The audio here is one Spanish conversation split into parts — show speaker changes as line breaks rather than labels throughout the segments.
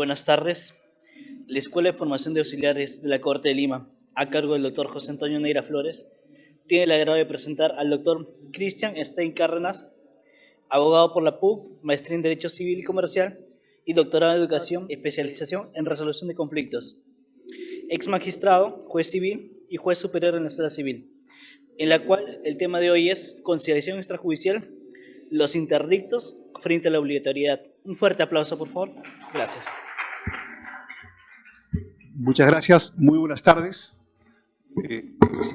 buenas tardes. La Escuela de Formación de Auxiliares de la Corte de Lima, a cargo del doctor José Antonio Neira Flores, tiene el agrado de presentar al doctor Cristian Stein Cárdenas, abogado por la PUC, maestría en Derecho Civil y Comercial y doctorado en Educación, especialización en resolución de conflictos. Ex magistrado, juez civil y juez superior en la sala civil, en la cual el tema de hoy es conciliación extrajudicial, los interdictos frente a la obligatoriedad. Un fuerte aplauso, por favor. Gracias.
Muchas gracias. Muy buenas tardes.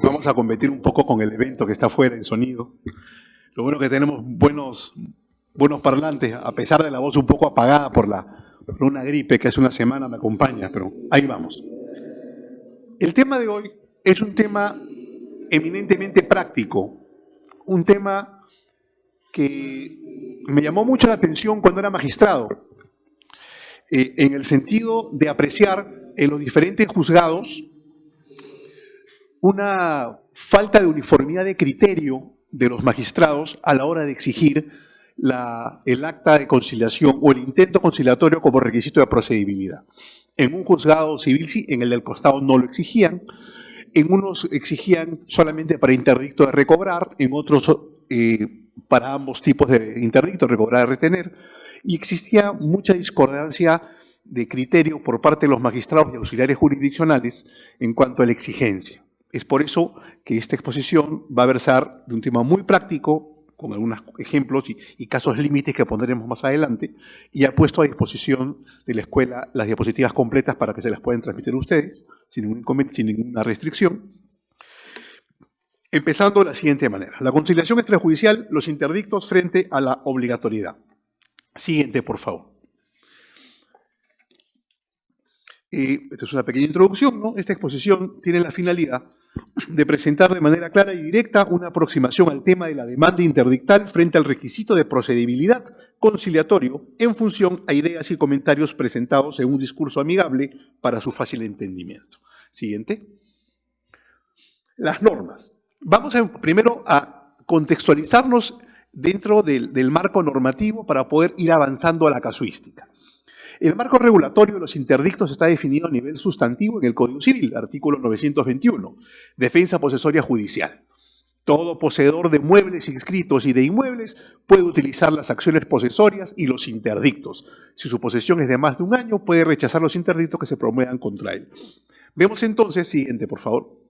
Vamos a competir un poco con el evento que está afuera en sonido. Lo bueno es que tenemos buenos parlantes, a pesar de la voz un poco apagada por una gripe que hace una semana me acompaña, pero ahí vamos. El tema de hoy es un tema eminentemente práctico, un tema que me llamó mucho la atención cuando era magistrado, en el sentido de apreciar en los diferentes juzgados una falta de uniformidad de criterio de los magistrados a la hora de exigir el acta de conciliación o el intento conciliatorio como requisito de procedibilidad. En un juzgado civil sí, en el del costado no lo exigían, en unos exigían solamente para interdicto de recobrar, en otros para ambos tipos de interdicto, recobrar y retener, y existía mucha discordancia de criterio por parte de los magistrados y auxiliares jurisdiccionales en cuanto a la exigencia. Es por eso que esta exposición va a versar de un tema muy práctico, con algunos ejemplos y casos límites que pondremos más adelante, y ha puesto a disposición de la escuela las diapositivas completas para que se las puedan transmitir ustedes sin ninguna restricción. Empezando de la siguiente manera. La conciliación extrajudicial, los interdictos frente a la obligatoriedad. Siguiente, por favor. Esta es una pequeña introducción, ¿no? Esta exposición tiene la finalidad de presentar de manera clara y directa una aproximación al tema de la demanda interdictal frente al requisito de procedibilidad conciliatorio en función a ideas y comentarios presentados en un discurso amigable para su fácil entendimiento. Siguiente. Las normas. Vamos primero a contextualizarnos dentro del marco normativo para poder ir avanzando a la casuística. El marco regulatorio de los interdictos está definido a nivel sustantivo en el Código Civil, artículo 921, defensa posesoria judicial. Todo poseedor de muebles inscritos y de inmuebles puede utilizar las acciones posesorias y los interdictos. Si su posesión es de más de un año, puede rechazar los interdictos que se promuevan contra él. Vemos entonces, siguiente por favor,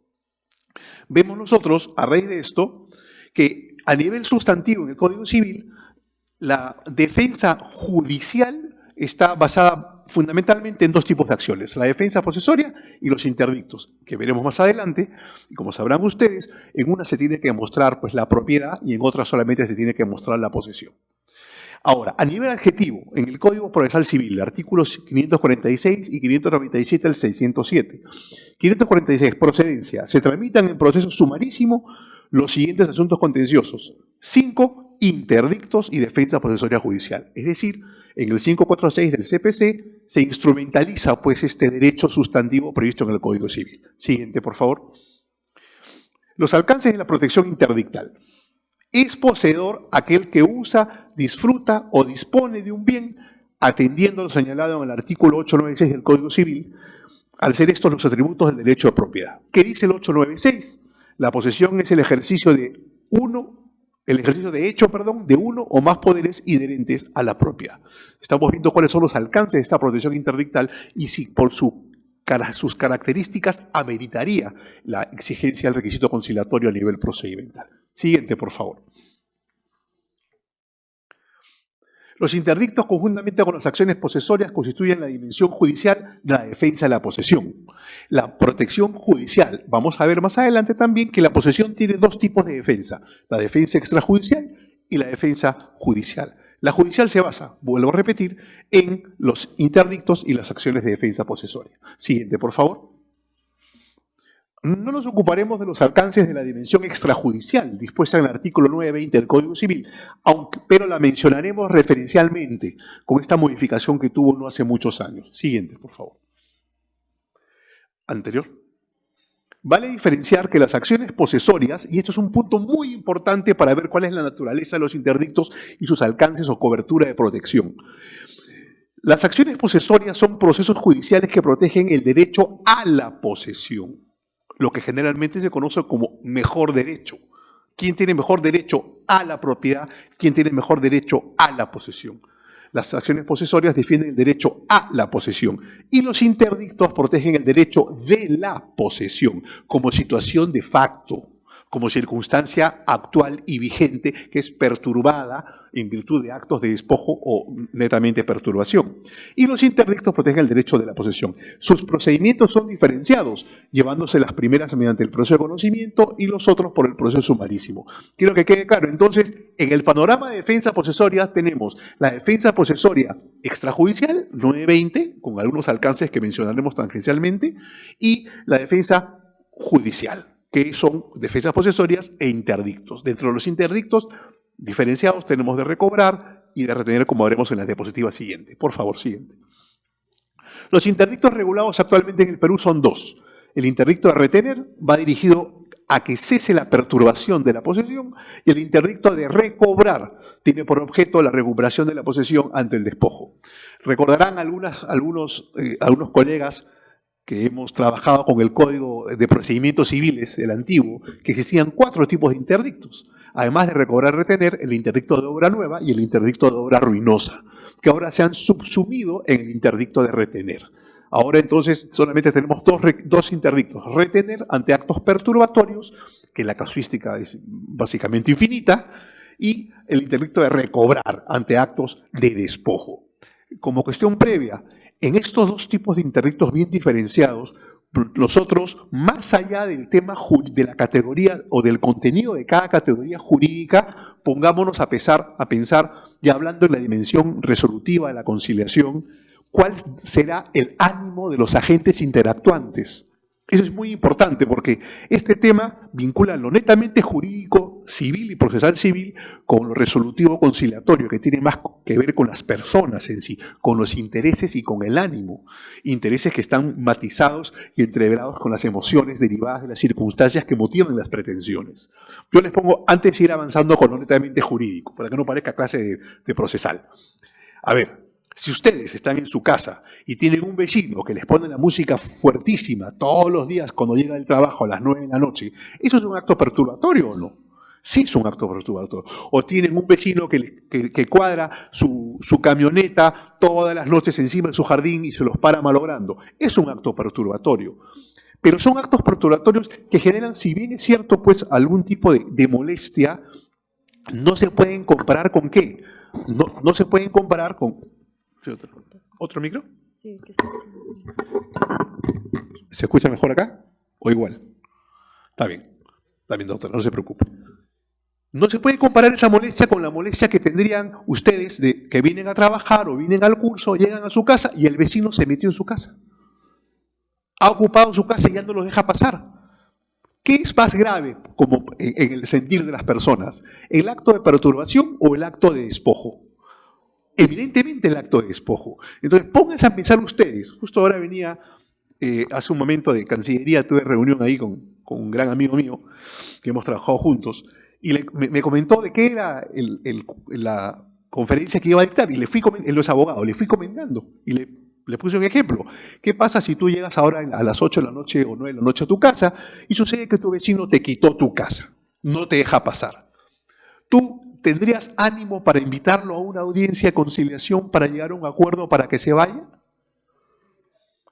vemos nosotros, a raíz de esto, que a nivel sustantivo en el Código Civil, la defensa judicial está basada fundamentalmente en dos tipos de acciones, la defensa posesoria y los interdictos, que veremos más adelante, y como sabrán ustedes, en una se tiene que demostrar pues, la propiedad y en otra solamente se tiene que demostrar la posesión. Ahora, a nivel adjetivo, en el Código Procesal Civil, artículos 546 y 597 al 607. 546, procedencia. Se tramitan en proceso sumarísimo los siguientes asuntos contenciosos. 5, interdictos y defensa posesoria judicial. Es decir, en el 546 del CPC se instrumentaliza pues este derecho sustantivo previsto en el Código Civil. Siguiente, por favor. Los alcances de la protección interdictal. Es poseedor aquel que usa, disfruta o dispone de un bien atendiendo a lo señalado en el artículo 896 del Código Civil, al ser estos los atributos del derecho de propiedad. ¿Qué dice el 896? La posesión es el ejercicio de uno o más poderes inherentes a la propiedad. Estamos viendo cuáles son los alcances de esta protección interdictal y si por sus características ameritaría la exigencia del requisito conciliatorio a nivel procedimental. Siguiente, por favor. Los interdictos, conjuntamente con las acciones posesorias, constituyen la dimensión judicial de la defensa de la posesión. La protección judicial, vamos a ver más adelante también que la posesión tiene dos tipos de defensa, la defensa extrajudicial y la defensa judicial. La judicial se basa, vuelvo a repetir, en los interdictos y las acciones de defensa posesoria. Siguiente, por favor. No nos ocuparemos de los alcances de la dimensión extrajudicial dispuesta en el artículo 920 del Código Civil, pero la mencionaremos referencialmente con esta modificación que tuvo no hace muchos años. Siguiente, por favor. Anterior. Vale diferenciar que las acciones posesorias, y esto es un punto muy importante para ver cuál es la naturaleza de los interdictos y sus alcances o cobertura de protección. Las acciones posesorias son procesos judiciales que protegen el derecho a la posesión, lo que generalmente se conoce como mejor derecho. ¿Quién tiene mejor derecho a la propiedad? ¿Quién tiene mejor derecho a la posesión? Las acciones posesorias defienden el derecho a la posesión y los interdictos protegen el derecho de la posesión como situación de facto, como circunstancia actual y vigente que es perturbada en virtud de actos de despojo o netamente perturbación. Y los interdictos protegen el derecho de la posesión. Sus procedimientos son diferenciados, llevándose las primeras mediante el proceso de conocimiento y los otros por el proceso sumarísimo. Quiero que quede claro, entonces, en el panorama de defensa posesoria tenemos la defensa posesoria extrajudicial, 920, con algunos alcances que mencionaremos tangencialmente, y la defensa judicial, que son defensas posesorias e interdictos. Dentro de los interdictos diferenciados tenemos de recobrar y de retener, como veremos en la diapositiva siguiente. Por favor, siguiente. Los interdictos regulados actualmente en el Perú son dos. El interdicto de retener va dirigido a que cese la perturbación de la posesión y el interdicto de recobrar tiene por objeto la recuperación de la posesión ante el despojo. Recordarán algunos colegas que hemos trabajado con el Código de Procedimientos Civiles, el antiguo, que existían 4 tipos de interdictos. Además de recobrar y retener, el interdicto de obra nueva y el interdicto de obra ruinosa, que ahora se han subsumido en el interdicto de retener. Ahora entonces solamente tenemos dos interdictos: retener ante actos perturbatorios, que la casuística es básicamente infinita, y el interdicto de recobrar ante actos de despojo. Como cuestión previa, en estos dos tipos de interdictos bien diferenciados, nosotros, más allá del tema de la categoría o del contenido de cada categoría jurídica, pongámonos a pensar, ya hablando en la dimensión resolutiva de la conciliación, cuál será el ánimo de los agentes interactuantes. Eso es muy importante porque este tema vincula lo netamente jurídico, civil y procesal civil con lo resolutivo conciliatorio, que tiene más que ver con las personas en sí, con los intereses y con el ánimo. Intereses que están matizados y entreverados con las emociones derivadas de las circunstancias que motivan las pretensiones. Yo les pongo, antes de ir avanzando con lo netamente jurídico, para que no parezca clase de procesal. A ver, si ustedes están en su casa y tienen un vecino que les pone la música fuertísima todos los días cuando llega del trabajo a las 9 de la noche, ¿eso es un acto perturbatorio o no? Sí es un acto perturbatorio. O tienen un vecino que cuadra su camioneta todas las noches encima de su jardín y se los para malogrando. Es un acto perturbatorio. Pero son actos perturbatorios que generan, si bien es cierto, pues algún tipo de molestia, no se pueden comparar con ¿qué? No se pueden comparar con... ¿Otro micro? Sí, que está. ¿Se escucha mejor acá o igual? Está bien, doctor, no se preocupe. No se puede comparar esa molestia con la molestia que tendrían ustedes de que vienen a trabajar o vienen al curso, llegan a su casa y el vecino se metió en su casa. Ha ocupado su casa y ya no los deja pasar. ¿Qué es más grave como en el sentir de las personas? ¿El acto de perturbación o el acto de despojo? Evidentemente el acto de despojo. Entonces, pónganse a pensar ustedes. Justo ahora venía, hace un momento de Cancillería, tuve reunión ahí con un gran amigo mío, que hemos trabajado juntos, y me comentó de qué era la conferencia que iba a dictar, y él es abogado, le fui comentando, y le puse un ejemplo. ¿Qué pasa si tú llegas ahora a las 8 de la noche o 9 de la noche a tu casa, y sucede que tu vecino te quitó tu casa, no te deja pasar? Tú ¿tendrías ánimo para invitarlo a una audiencia de conciliación para llegar a un acuerdo para que se vaya?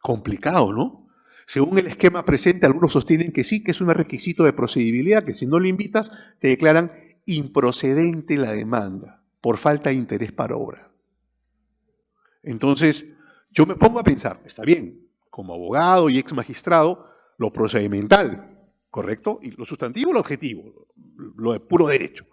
Complicado, ¿no? Según el esquema presente, algunos sostienen que sí, que es un requisito de procedibilidad, que si no lo invitas, te declaran improcedente la demanda por falta de interés para obra. Entonces, yo me pongo a pensar, está bien, como abogado y ex magistrado, lo procedimental, ¿correcto? Y lo sustantivo, lo objetivo, lo de puro derecho.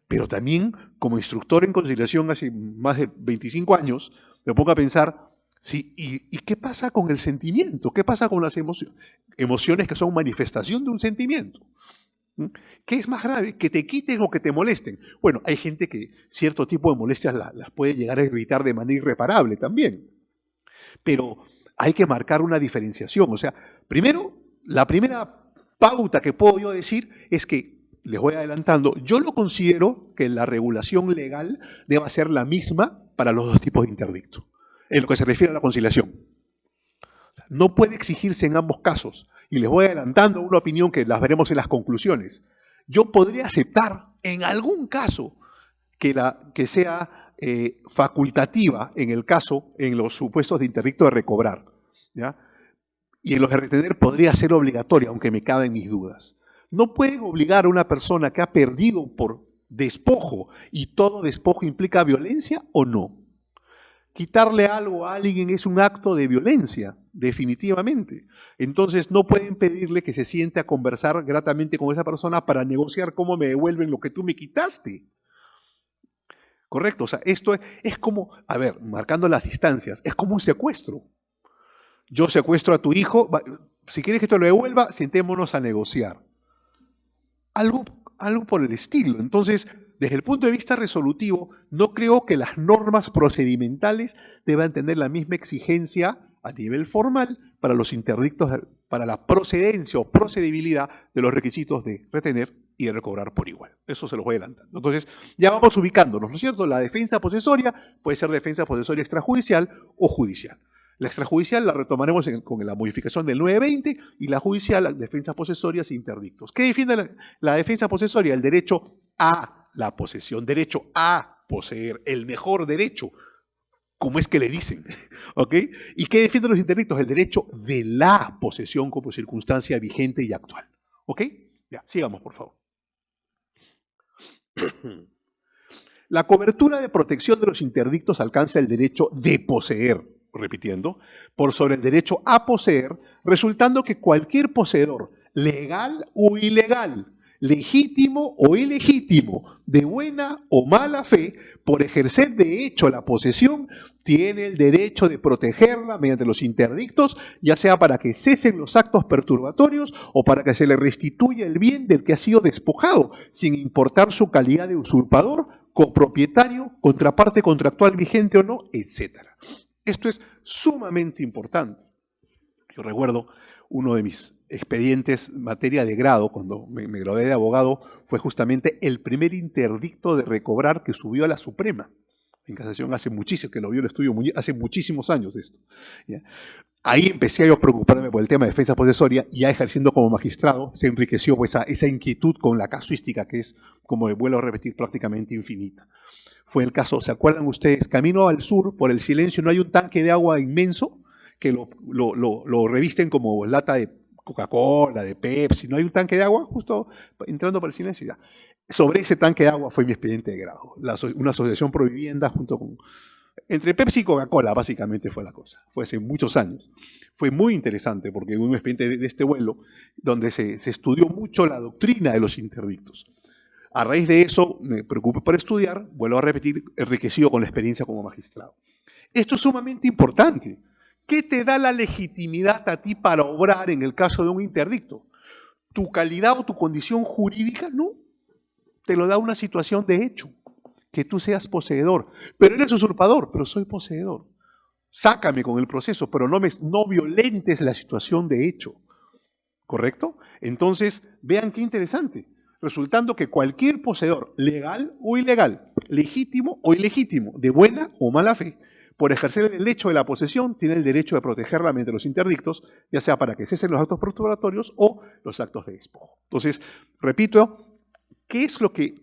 Pero también, como instructor en conciliación hace más de 25 años, me pongo a pensar, sí, ¿y qué pasa con el sentimiento? ¿Qué pasa con las emociones? Emociones que son manifestación de un sentimiento. ¿Qué es más grave? ¿Que te quiten o que te molesten? Bueno, hay gente que cierto tipo de molestias las puede llegar a irritar de manera irreparable también. Pero hay que marcar una diferenciación. O sea, primero, la primera pauta que puedo yo decir es que, les voy adelantando, yo lo considero que la regulación legal deba ser la misma para los dos tipos de interdicto. en lo que se refiere a la conciliación. No puede exigirse en ambos casos. Y les voy adelantando una opinión que las veremos en las conclusiones. Yo podría aceptar en algún caso que sea facultativa en los supuestos de interdicto de recobrar, ¿ya? Y en los de retener podría ser obligatoria, aunque me caben mis dudas. No pueden obligar a una persona que ha perdido por despojo, y todo despojo implica violencia o no. Quitarle algo a alguien es un acto de violencia, definitivamente. Entonces no pueden pedirle que se siente a conversar gratamente con esa persona para negociar cómo me devuelven lo que tú me quitaste. Correcto, o sea, esto es como, a ver, marcando las distancias, es como un secuestro. Yo secuestro a tu hijo, si quieres que te lo devuelva, sentémonos a negociar. Algo por el estilo. Entonces, desde el punto de vista resolutivo, no creo que las normas procedimentales deban tener la misma exigencia a nivel formal para los interdictos, para la procedencia o procedibilidad de los requisitos de retener y de recobrar por igual. Eso se los voy adelantando. Entonces, ya vamos ubicándonos, ¿no es cierto? La defensa posesoria puede ser defensa posesoria extrajudicial o judicial. La extrajudicial la retomaremos con la modificación del 920 y la judicial, las defensas posesorias e interdictos. ¿Qué defiende la defensa posesoria? El derecho a la posesión, derecho a poseer, el mejor derecho, como es que le dicen, ¿ok? ¿Y qué defienden los interdictos? El derecho de la posesión como circunstancia vigente y actual, ¿ok? Ya, sigamos, por favor. La cobertura de protección de los interdictos alcanza el derecho de poseer, repitiendo, por sobre el derecho a poseer, resultando que cualquier poseedor, legal o ilegal, legítimo o ilegítimo, de buena o mala fe, por ejercer de hecho la posesión, tiene el derecho de protegerla mediante los interdictos, ya sea para que cesen los actos perturbatorios o para que se le restituya el bien del que ha sido despojado, sin importar su calidad de usurpador, copropietario, contraparte contractual vigente o no, etc. Esto es sumamente importante. Yo recuerdo uno de mis expedientes en materia de grado, cuando me gradué de abogado, fue justamente el primer interdicto de recobrar que subió a la Suprema, en casación hace muchísimo, que lo vio el estudio hace muchísimos años esto. ¿Ya? Ahí empecé yo a preocuparme por el tema de defensa posesoria, y ya ejerciendo como magistrado se enriqueció esa inquietud con la casuística, que es, como vuelvo a repetir, prácticamente infinita. Fue el caso, ¿se acuerdan ustedes? Camino al sur, por el Silencio, no hay un tanque de agua inmenso que lo revisten como lata de Coca-Cola, de Pepsi, no hay un tanque de agua justo entrando por el Silencio ya. Sobre ese tanque de agua fue mi expediente de grado, una asociación pro vivienda junto con, entre Pepsi y Coca-Cola básicamente fue la cosa, fue hace muchos años. Fue muy interesante porque hubo un expediente de este vuelo donde se estudió mucho la doctrina de los interdictos. A raíz de eso me preocupé por estudiar, vuelvo a repetir, enriquecido con la experiencia como magistrado. Esto es sumamente importante. ¿Qué te da la legitimidad a ti para obrar en el caso de un interdicto? ¿Tu calidad o tu condición jurídica? No. Te lo da una situación de hecho, que tú seas poseedor. Pero eres usurpador, pero soy poseedor. Sácame con el proceso, pero no violentes la situación de hecho. ¿Correcto? Entonces, vean qué interesante. Resultando que cualquier poseedor, legal o ilegal, legítimo o ilegítimo, de buena o mala fe, por ejercer el hecho de la posesión, tiene el derecho de protegerla mediante los interdictos, ya sea para que cesen los actos perturbatorios o los actos de despojo. Entonces, repito,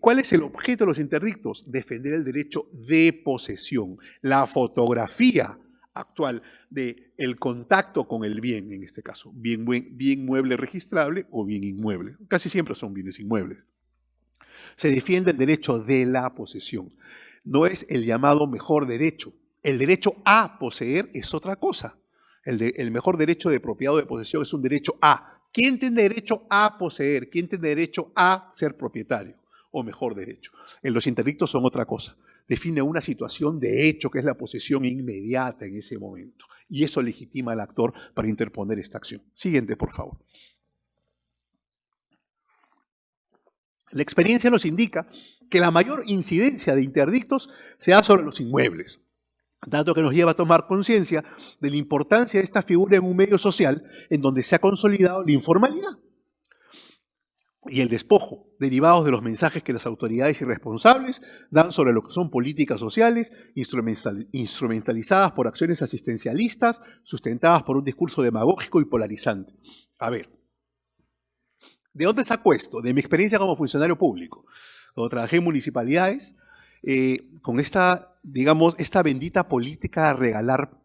¿cuál es el objeto de los interdictos? Defender el derecho de posesión, la fotografía actual del contacto con el bien, en este caso, bien mueble registrable o bien inmueble. Casi siempre son bienes inmuebles. Se defiende el derecho de la posesión. No es el llamado mejor derecho. El derecho a poseer es otra cosa. El mejor derecho de propiedad o de posesión es un derecho a. ¿Quién tiene derecho a poseer? ¿Quién tiene derecho a ser propietario? O mejor derecho. En los interdictos son otra cosa. Define una situación de hecho que es la posesión inmediata en ese momento. Y eso legitima al actor para interponer esta acción. Siguiente, por favor. La experiencia nos indica que la mayor incidencia de interdictos se da sobre los inmuebles. Dato que nos lleva a tomar conciencia de la importancia de esta figura en un medio social en donde se ha consolidado la informalidad. y el despojo, derivados de los mensajes que las autoridades irresponsables dan sobre lo que son políticas sociales, instrumentalizadas por acciones asistencialistas, sustentadas por un discurso demagógico y polarizante. A ver, ¿de dónde saco esto? De mi experiencia como funcionario público. Cuando trabajé en municipalidades, con esta, digamos, esta bendita política de regalar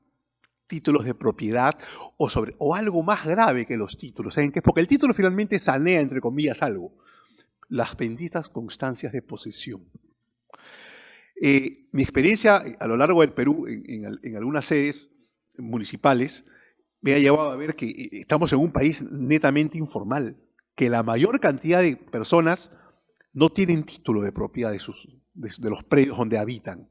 títulos de propiedad o algo más grave que los títulos. ¿Saben qué? Porque el título finalmente sanea, entre comillas, algo. Las benditas constancias de posesión. Mi experiencia a lo largo del Perú, en algunas sedes municipales, me ha llevado a ver que estamos en un país netamente informal, que la mayor cantidad de personas no tienen título de propiedad de los predios donde habitan.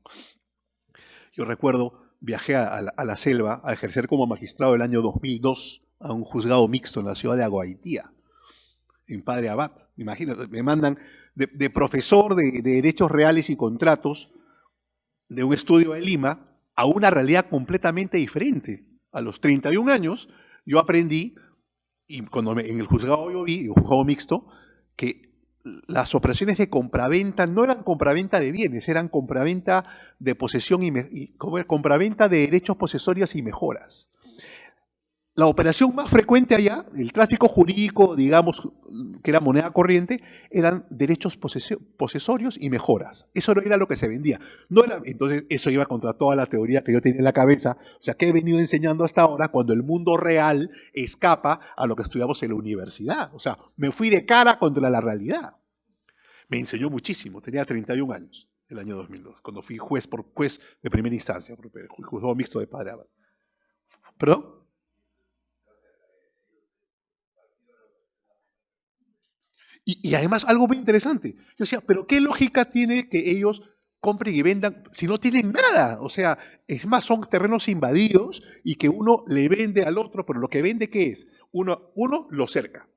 Yo recuerdo, viajé a la selva a ejercer como magistrado el año 2002 a un juzgado mixto en la ciudad de Aguaitía, en Padre Abad. Imagínate, me mandan de profesor de derechos reales y contratos de un estudio de Lima a una realidad completamente diferente. A los 31 años yo aprendí, y cuando en el juzgado yo vi, en un juzgado mixto, que las operaciones de compraventa no eran compraventa de bienes, eran compraventa de posesión y compraventa de derechos posesorios y mejoras. La operación más frecuente allá, el tráfico jurídico, digamos, que era moneda corriente, eran derechos posesorios y mejoras. Eso no era lo que se vendía. No era, entonces, eso iba contra toda la teoría que yo tenía en la cabeza, o sea, que he venido enseñando hasta ahora cuando el mundo real escapa a lo que estudiamos en la universidad. O sea, me fui de cara contra la realidad. Me enseñó muchísimo, tenía 31 años, el año 2002, cuando fui juez de primera instancia, por el juzgado mixto de Padre Abad. ¿Perdón? Y además algo muy interesante. Yo decía, pero ¿qué lógica tiene que ellos compren y vendan si no tienen nada? O sea, es más, son terrenos invadidos y que uno le vende al otro, pero lo que vende, ¿qué es? Uno lo cerca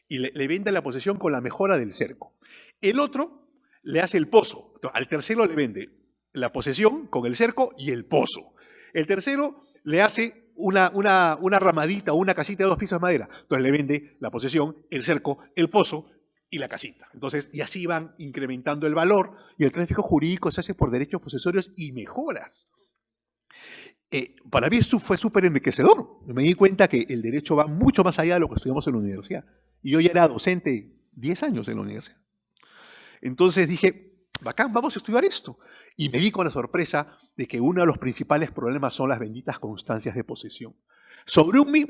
y le vende la posesión con la mejora del cerco. El otro le hace el pozo. Entonces, al tercero le vende la posesión con el cerco y el pozo. El tercero le hace una ramadita o una casita de 2 pisos de madera. Entonces le vende la posesión, el cerco, el pozo y la casita. Entonces, y así van incrementando el valor y el tráfico jurídico se hace por derechos posesorios y mejoras. Para mí eso fue súper enriquecedor. Me di cuenta que el derecho va mucho más allá de lo que estudiamos en la universidad. Y yo ya era docente 10 años en la universidad. Entonces dije, bacán, vamos a estudiar esto. Y me di con la sorpresa de que uno de los principales problemas son las benditas constancias de posesión.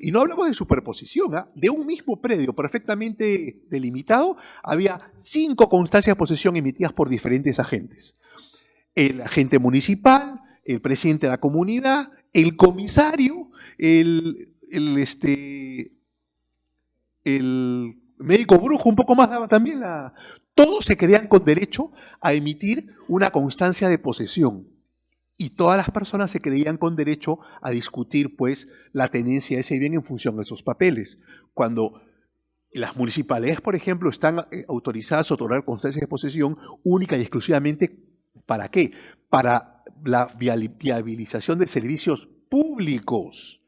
Y no hablamos de superposición, de un mismo predio perfectamente delimitado, había 5 constancias de posesión emitidas por diferentes agentes. El agente municipal, el presidente de la comunidad, el comisario, el médico brujo, un poco más daba también todos se creían con derecho a emitir una constancia de posesión. Y todas las personas se creían con derecho a discutir, pues, la tenencia de ese bien en función de esos papeles. Cuando las municipalidades, por ejemplo, están autorizadas a otorgar constancias de posesión única y exclusivamente, ¿para qué? Para la viabilización de servicios públicos.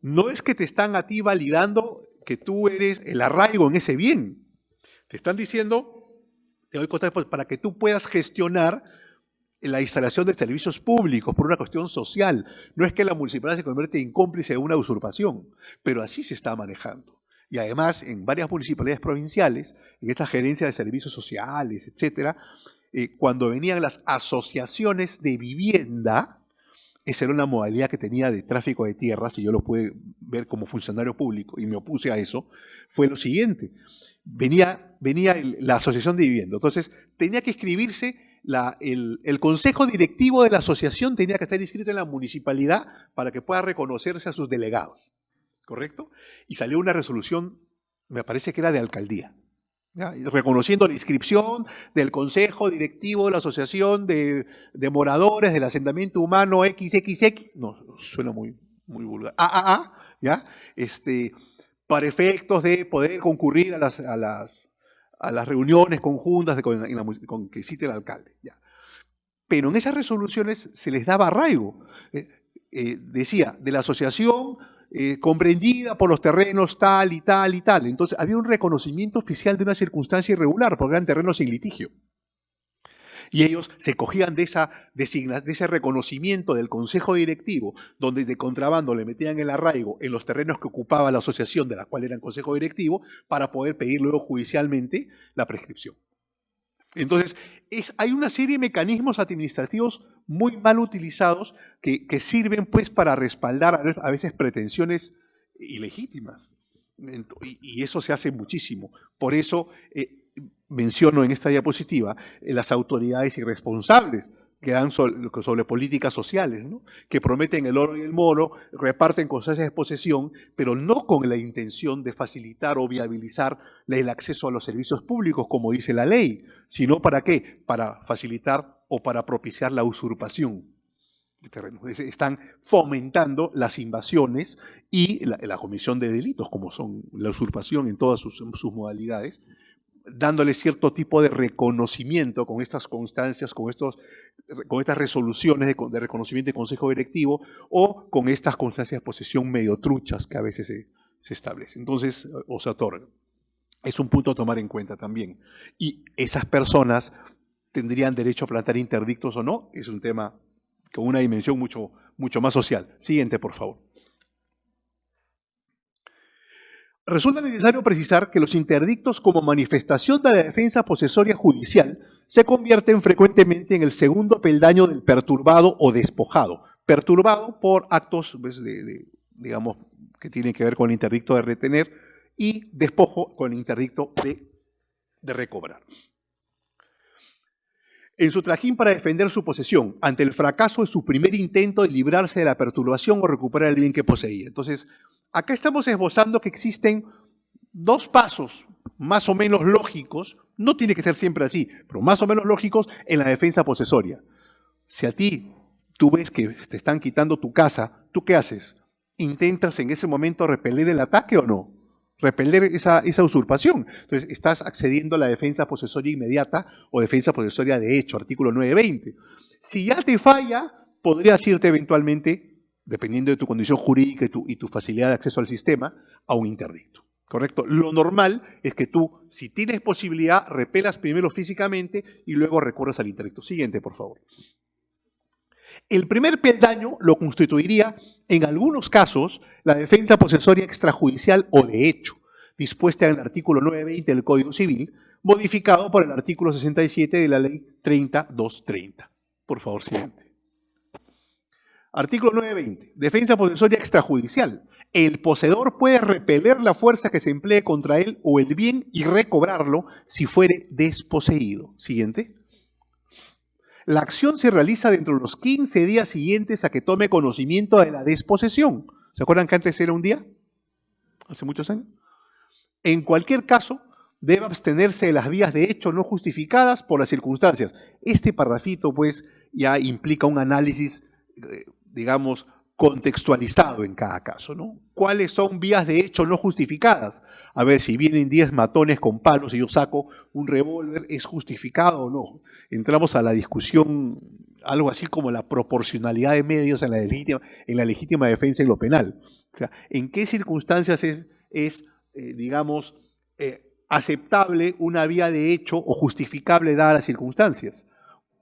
No es que te están a ti validando que tú eres el arraigo en ese bien. Te están diciendo, te doy constancia para que tú puedas gestionar la instalación de servicios públicos por una cuestión social. No es que la municipalidad se convierte en cómplice de una usurpación, pero así se está manejando. Y además, en varias municipalidades provinciales, en esta gerencia de servicios sociales, etcétera, cuando venían las asociaciones de vivienda, esa era una modalidad que tenía de tráfico de tierras, y yo lo pude ver como funcionario público, y me opuse a eso, fue lo siguiente. Venía la asociación de vivienda, entonces tenía que escribirse el consejo directivo de la asociación tenía que estar inscrito en la municipalidad para que pueda reconocerse a sus delegados, ¿correcto? Y salió una resolución, me parece que era de alcaldía, ¿ya? Reconociendo la inscripción del consejo directivo de la asociación de moradores del asentamiento humano XXX, no, suena muy vulgar, ¿ya? Para efectos de poder concurrir a las reuniones conjuntas con que cite el alcalde. Ya. Pero en esas resoluciones se les daba arraigo. Decía, de la asociación comprendida por los terrenos tal y tal y tal. Entonces había un reconocimiento oficial de una circunstancia irregular, porque eran terrenos sin litigio. Y ellos se cogían de ese reconocimiento del consejo directivo, donde de contrabando le metían el arraigo en los terrenos que ocupaba la asociación de la cual eran consejo directivo, para poder pedir luego judicialmente la prescripción. Entonces, hay una serie de mecanismos administrativos muy mal utilizados que sirven pues para respaldar a veces pretensiones ilegítimas. Y eso se hace muchísimo. Por eso menciono en esta diapositiva las autoridades irresponsables que dan sobre políticas sociales, ¿no? Que prometen el oro y el moro, reparten constancias de posesión, pero no con la intención de facilitar o viabilizar el acceso a los servicios públicos, como dice la ley, sino ¿para qué? Para facilitar o para propiciar la usurpación de terrenos. Están fomentando las invasiones y la comisión de delitos, como son la usurpación en todas sus modalidades, dándole cierto tipo de reconocimiento con estas constancias, con estas resoluciones de reconocimiento de consejo directivo o con estas constancias de posesión medio truchas que a veces se establecen. Entonces, o se otorgan. Es un punto a tomar en cuenta también. Y esas personas tendrían derecho a plantar interdictos o no, es un tema con una dimensión mucho más social. Siguiente, por favor. Resulta necesario precisar que los interdictos como manifestación de la defensa posesoria judicial se convierten frecuentemente en el segundo peldaño del perturbado o despojado. Perturbado por actos, pues, digamos, que tienen que ver con el interdicto de retener y despojo con el interdicto de recobrar. En su trajín para defender su posesión, ante el fracaso de su primer intento de librarse de la perturbación o recuperar el bien que poseía. Entonces, acá estamos esbozando que existen dos pasos más o menos lógicos, no tiene que ser siempre así, pero más o menos lógicos en la defensa posesoria. Si a ti tú ves que te están quitando tu casa, ¿tú qué haces? ¿Intentas en ese momento repeler el ataque o no? Repeler esa usurpación. Entonces, estás accediendo a la defensa posesoria inmediata o defensa posesoria de hecho, artículo 920. Si ya te falla, podrías irte eventualmente, dependiendo de tu condición jurídica y tu facilidad de acceso al sistema, a un interdicto. ¿Correcto? Lo normal es que tú, si tienes posibilidad, repelas primero físicamente y luego recurras al interdicto. Siguiente, por favor. El primer peldaño lo constituiría, en algunos casos, la defensa posesoria extrajudicial o de hecho, dispuesta en el artículo 920 del Código Civil, modificado por el artículo 67 de la Ley 30.230. Por favor, siguiente. Artículo 920. Defensa posesoria extrajudicial. El poseedor puede repeler la fuerza que se emplee contra él o el bien y recobrarlo si fuere desposeído. Siguiente. La acción se realiza dentro de los 15 días siguientes a que tome conocimiento de la desposesión. ¿Se acuerdan que antes era un día? Hace muchos años. En cualquier caso, debe abstenerse de las vías de hecho no justificadas por las circunstancias. Este parrafito, pues, ya implica un análisis, digamos, contextualizado en cada caso, ¿no? ¿Cuáles son vías de hecho no justificadas? A ver, si vienen 10 matones con palos y yo saco un revólver, ¿es justificado o no? Entramos a la discusión, algo así como la proporcionalidad de medios en la legítima defensa en lo penal. O sea, ¿en qué circunstancias digamos, aceptable una vía de hecho o justificable dadas las circunstancias?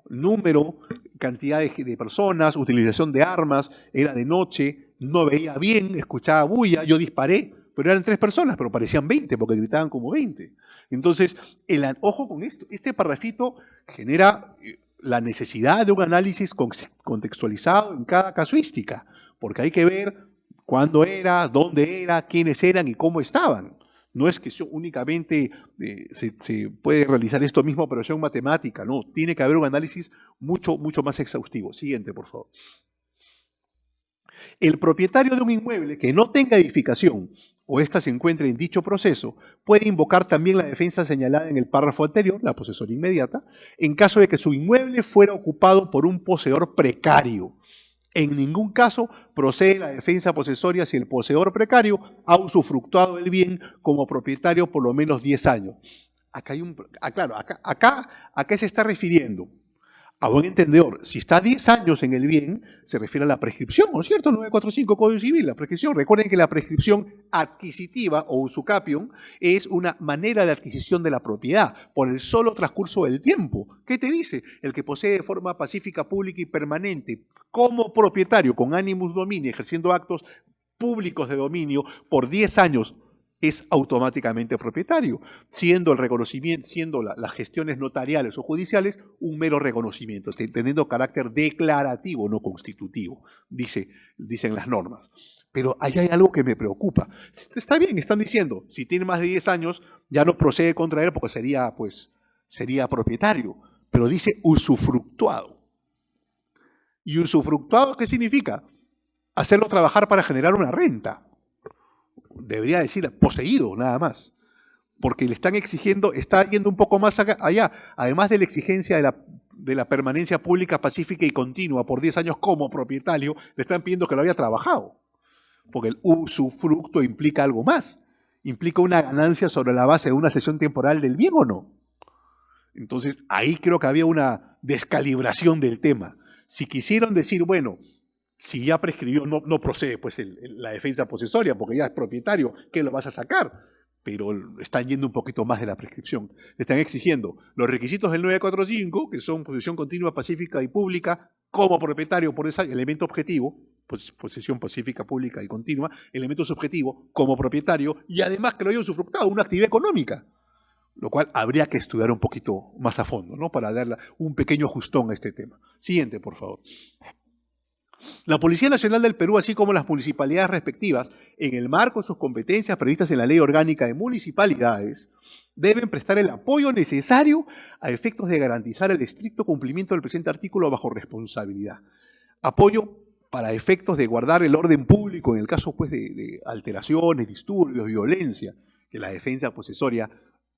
Número, cantidad de personas, utilización de armas, era de noche, no veía bien, escuchaba bulla, yo disparé, pero eran 3 personas, pero parecían 20 porque gritaban como 20. Entonces, ojo con esto, este parrafito genera la necesidad de un análisis contextualizado en cada casuística, porque hay que ver cuándo era, dónde era, quiénes eran y cómo estaban. No es que únicamente se puede realizar esto mismo operación matemática, no, tiene que haber un análisis mucho más exhaustivo. Siguiente, por favor. El propietario de un inmueble que no tenga edificación o ésta se encuentre en dicho proceso puede invocar también la defensa señalada en el párrafo anterior, la posesoria inmediata, en caso de que su inmueble fuera ocupado por un poseedor precario. En ningún caso procede la defensa posesoria si el poseedor precario ha usufructuado el bien como propietario por lo menos 10 años. Acá hay claro, ¿a qué se está refiriendo? A buen entendedor, si está 10 años en el bien, se refiere a la prescripción, ¿no es cierto? 945 Código Civil, la prescripción. Recuerden que la prescripción adquisitiva o usucapión es una manera de adquisición de la propiedad por el solo transcurso del tiempo. ¿Qué te dice? El que posee de forma pacífica, pública y permanente como propietario con animus domini, ejerciendo actos públicos de dominio por 10 años, es automáticamente propietario, siendo el reconocimiento, siendo las gestiones notariales o judiciales un mero reconocimiento, teniendo carácter declarativo, no constitutivo, dicen las normas. Pero ahí hay algo que me preocupa. Está bien, están diciendo, si tiene más de 10 años, ya no procede contra él porque sería propietario, pero dice usufructuado. ¿Y usufructuado qué significa? Hacerlo trabajar para generar una renta. Debería decir poseído, nada más. Porque le están exigiendo, está yendo un poco más allá. Además de la exigencia de la permanencia pública, pacífica y continua por 10 años como propietario, le están pidiendo que lo haya trabajado. Porque el usufructo implica algo más. Implica una ganancia sobre la base de una cesión temporal del bien o no. Entonces, ahí creo que había una descalibración del tema. Si quisieron decir, bueno, si ya prescribió, no procede pues la defensa posesoria, porque ya es propietario, ¿qué lo vas a sacar? Pero están yendo un poquito más de la prescripción. Le están exigiendo los requisitos del 945, que son posesión continua, pacífica y pública, como propietario por ese elemento objetivo, pues, posesión pacífica, pública y continua, elemento subjetivo, como propietario, y además que lo haya usufructado, una actividad económica. Lo cual habría que estudiar un poquito más a fondo, ¿no? Para darle un pequeño ajustón a este tema. Siguiente, por favor. La Policía Nacional del Perú, así como las municipalidades respectivas, en el marco de sus competencias previstas en la Ley Orgánica de Municipalidades, deben prestar el apoyo necesario a efectos de garantizar el estricto cumplimiento del presente artículo bajo responsabilidad. Apoyo para efectos de guardar el orden público en el caso pues, de alteraciones, disturbios, violencia, que la defensa posesoria,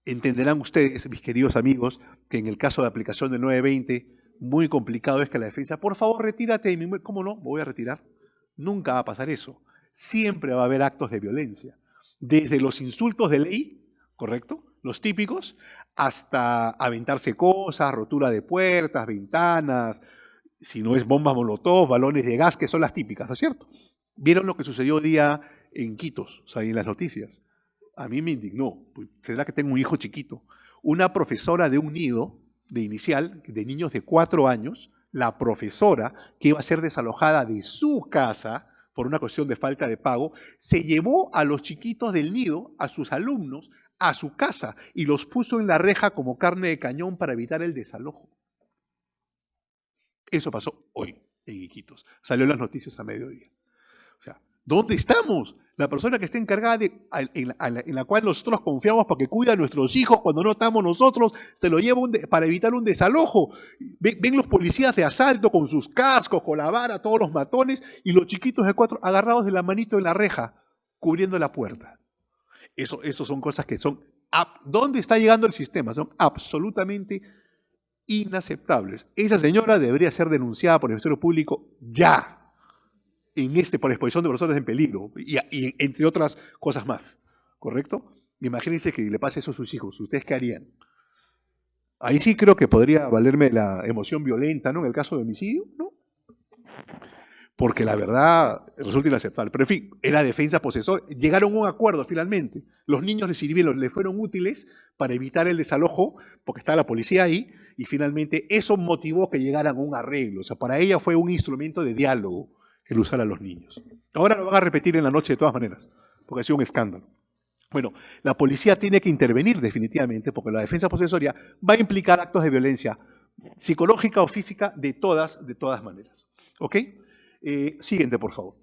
entenderán ustedes, mis queridos amigos, que en el caso de aplicación del 920, muy complicado es que la defensa, por favor, retírate. ¿Cómo no? Me voy a retirar. Nunca va a pasar eso. Siempre va a haber actos de violencia. Desde los insultos de ley, ¿correcto? Los típicos, hasta aventarse cosas, rotura de puertas, ventanas, si no es bombas molotov, balones de gas, que son las típicas, ¿no es cierto? ¿Vieron lo que sucedió hoy día en Quitos, o sea, en las noticias? A mí me indignó. Será que tengo un hijo chiquito. Una profesora de un nido de inicial, de niños de 4 años, la profesora, que iba a ser desalojada de su casa por una cuestión de falta de pago, se llevó a los chiquitos del nido, a sus alumnos, a su casa y los puso en la reja como carne de cañón para evitar el desalojo. Eso pasó hoy en Iquitos. Salió en las noticias a mediodía. O sea, ¿dónde estamos? La persona que está encargada en la cual nosotros confiamos para que cuida a nuestros hijos cuando no estamos nosotros, se lo lleva para evitar un desalojo. Ven los policías de asalto con sus cascos, con la vara, todos los matones, y los chiquitos de 4 agarrados de la manito en la reja, cubriendo la puerta. Eso son cosas que son... ¿Dónde está llegando el sistema? Son absolutamente inaceptables. Esa señora debería ser denunciada por el Ministerio Público ya. Por exposición de personas en peligro y entre otras cosas más, ¿correcto? Imagínense que le pase eso a sus hijos, ¿ustedes qué harían? Ahí sí creo que podría valerme la emoción violenta, ¿no? En el caso de homicidio, ¿no? Porque la verdad resulta inaceptable. Pero en fin, era defensa posesor. Llegaron a un acuerdo finalmente. Los niños le fueron útiles para evitar el desalojo, porque estaba la policía ahí, y finalmente eso motivó que llegaran a un arreglo. O sea, para ella fue un instrumento de diálogo el usar a los niños. Ahora lo van a repetir en la noche de todas maneras, porque ha sido un escándalo. Bueno, la policía tiene que intervenir definitivamente, porque la defensa posesoria va a implicar actos de violencia psicológica o física de todas maneras. ¿Ok? Siguiente, por favor.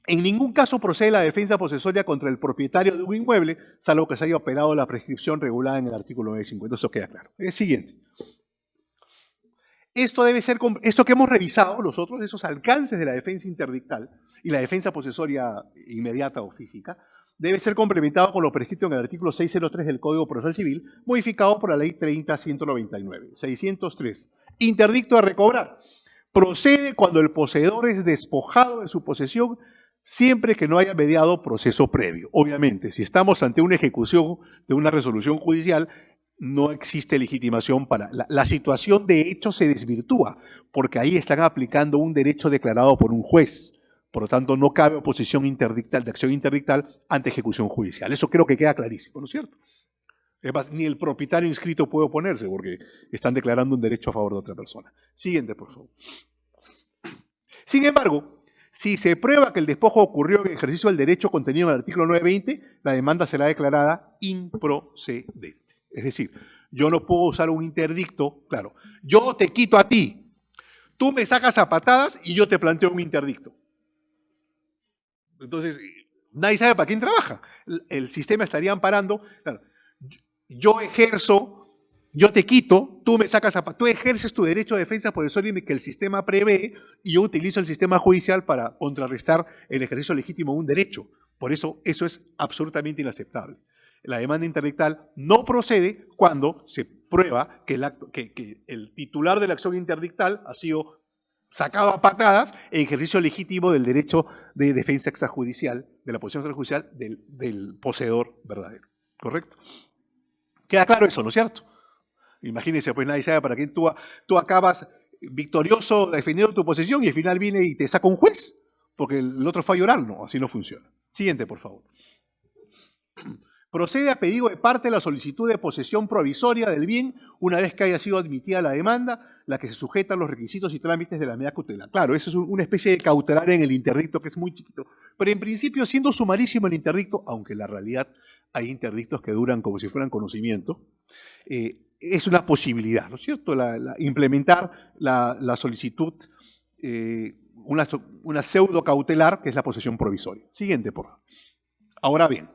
En ningún caso procede la defensa posesoria contra el propietario de un inmueble, salvo que se haya operado la prescripción regulada en el artículo 950. Eso queda claro. Siguiente. Esto que hemos revisado nosotros, esos alcances de la defensa interdictal y la defensa posesoria inmediata o física, debe ser complementado con lo prescrito en el artículo 603 del Código Procesal Civil, modificado por la Ley 30.199. 603. Interdicto a recobrar. Procede cuando el poseedor es despojado de su posesión, siempre que no haya mediado proceso previo. Obviamente, si estamos ante una ejecución de una resolución judicial, no existe legitimación para... La situación de hecho se desvirtúa, porque ahí están aplicando un derecho declarado por un juez. Por lo tanto, no cabe oposición interdictal, de acción interdictal ante ejecución judicial. Eso creo que queda clarísimo, ¿no es cierto? Además, ni el propietario inscrito puede oponerse porque están declarando un derecho a favor de otra persona. Siguiente, por favor. Sin embargo, si se prueba que el despojo ocurrió en ejercicio del derecho contenido en el artículo 920, la demanda será declarada improcedente. Es decir, yo no puedo usar un interdicto, claro, yo te quito a ti, tú me sacas a patadas y yo te planteo un interdicto. Entonces, nadie sabe para quién trabaja. El sistema estaría amparando, claro, yo ejerzo, yo te quito, tú me sacas a... Tú ejerces tu derecho de defensa posesoria que el sistema prevé y yo utilizo el sistema judicial para contrarrestar el ejercicio legítimo de un derecho. Por eso, eso es absolutamente inaceptable. La demanda interdictal no procede cuando se prueba que el titular de la acción interdictal ha sido sacado a patadas en ejercicio legítimo del derecho de defensa extrajudicial, de la posición extrajudicial del poseedor verdadero. ¿Correcto? Queda claro eso, ¿no es cierto? Imagínense, pues nadie sabe para quién tú acabas victorioso defendiendo tu posesión y al final viene y te saca un juez, porque el otro fue a llorar. No, así no funciona. Siguiente, por favor. Procede a pedido de parte la solicitud de posesión provisoria del bien una vez que haya sido admitida la demanda, la que se sujeta a los requisitos y trámites de la medida cautelar. Claro, eso es una especie de cautelar en el interdicto que es muy chiquito, pero en principio siendo sumarísimo el interdicto, aunque en la realidad hay interdictos que duran como si fueran conocimiento, es una posibilidad, ¿no es cierto? Implementar la solicitud, una pseudo cautelar que es la posesión provisoria. Siguiente, por favor. Ahora bien,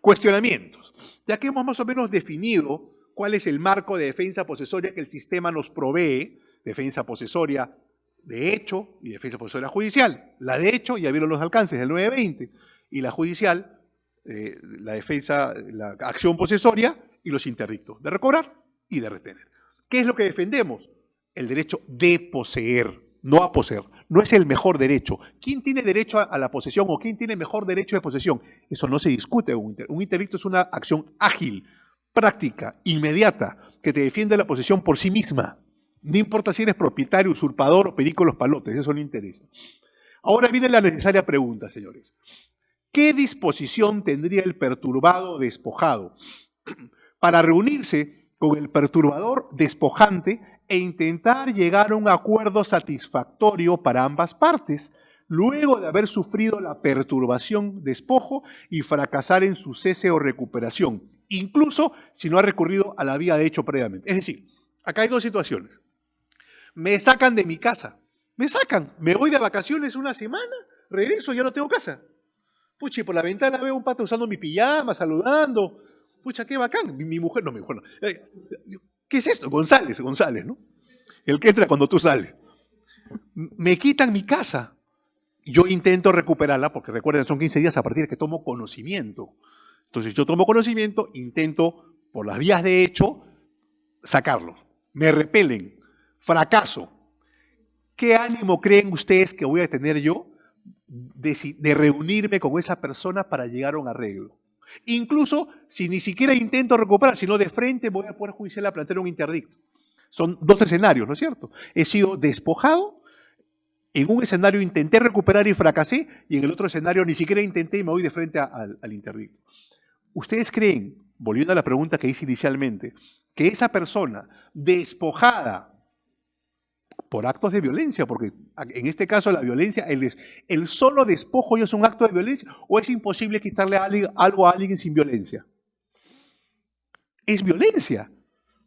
cuestionamientos. Ya que hemos más o menos definido cuál es el marco de defensa posesoria que el sistema nos provee, defensa posesoria de hecho y defensa posesoria judicial. La de hecho, ya vieron los alcances del 920, y la judicial, la defensa, la acción posesoria y los interdictos de recobrar y de retener. ¿Qué es lo que defendemos? El derecho de poseer, no a poseer. No es el mejor derecho. ¿Quién tiene derecho a la posesión o quién tiene mejor derecho de posesión? Eso no se discute. Un interdicto es una acción ágil, práctica, inmediata, que te defiende la posesión por sí misma. No importa si eres propietario, usurpador o perico los palotes, eso no interesa. Ahora viene la necesaria pregunta, señores. ¿Qué disposición tendría el perturbado despojado para reunirse con el perturbador despojante e intentar llegar a un acuerdo satisfactorio para ambas partes, luego de haber sufrido la perturbación, despojo y fracasar en su cese o recuperación, incluso si no ha recurrido a la vía de hecho previamente? Es decir, acá hay dos situaciones. Me sacan de mi casa, me voy de vacaciones una semana, regreso, ya no tengo casa. Pucha, y por la ventana veo un pato usando mi pijama, saludando. Pucha, qué bacán. Mi mujer no. ¿Qué es esto? González, ¿no? El que entra cuando tú sales. Me quitan mi casa. Yo intento recuperarla, porque recuerden, son 15 días a partir de que tomo conocimiento. Entonces yo tomo conocimiento, intento, por las vías de hecho, sacarlo. Me repelen. Fracaso. ¿Qué ánimo creen ustedes que voy a tener yo de reunirme con esa persona para llegar a un arreglo? Incluso si ni siquiera intento recuperar, sino de frente voy a poder judicial a plantear un interdicto. Son dos escenarios, ¿no es cierto? He sido despojado, en un escenario intenté recuperar y fracasé, y en el otro escenario ni siquiera intenté y me voy de frente al interdicto. ¿Ustedes creen, volviendo a la pregunta que hice inicialmente, que esa persona despojada por actos de violencia, porque en este caso la violencia, el solo despojo ya es un acto de violencia, o es imposible quitarle algo a alguien sin violencia? Es violencia.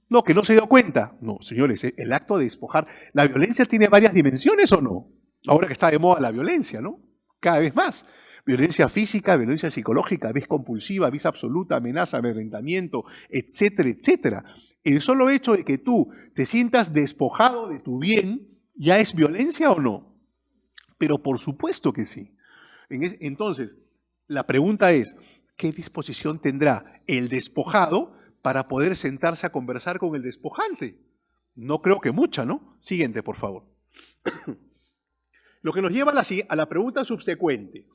No, que no se dio cuenta. No, señores, el acto de despojar, ¿la violencia tiene varias dimensiones o no? Ahora que está de moda la violencia, ¿no? Cada vez más. Violencia física, violencia psicológica, vis compulsiva, vis absoluta, amenaza, amedrentamiento, etcétera, etcétera. El solo hecho de que tú te sientas despojado de tu bien, ¿ya es violencia o no? Pero por supuesto que sí. Entonces, la pregunta es, ¿qué disposición tendrá el despojado para poder sentarse a conversar con el despojante? No creo que mucha, ¿no? Siguiente, por favor. Lo que nos lleva a la pregunta subsecuente.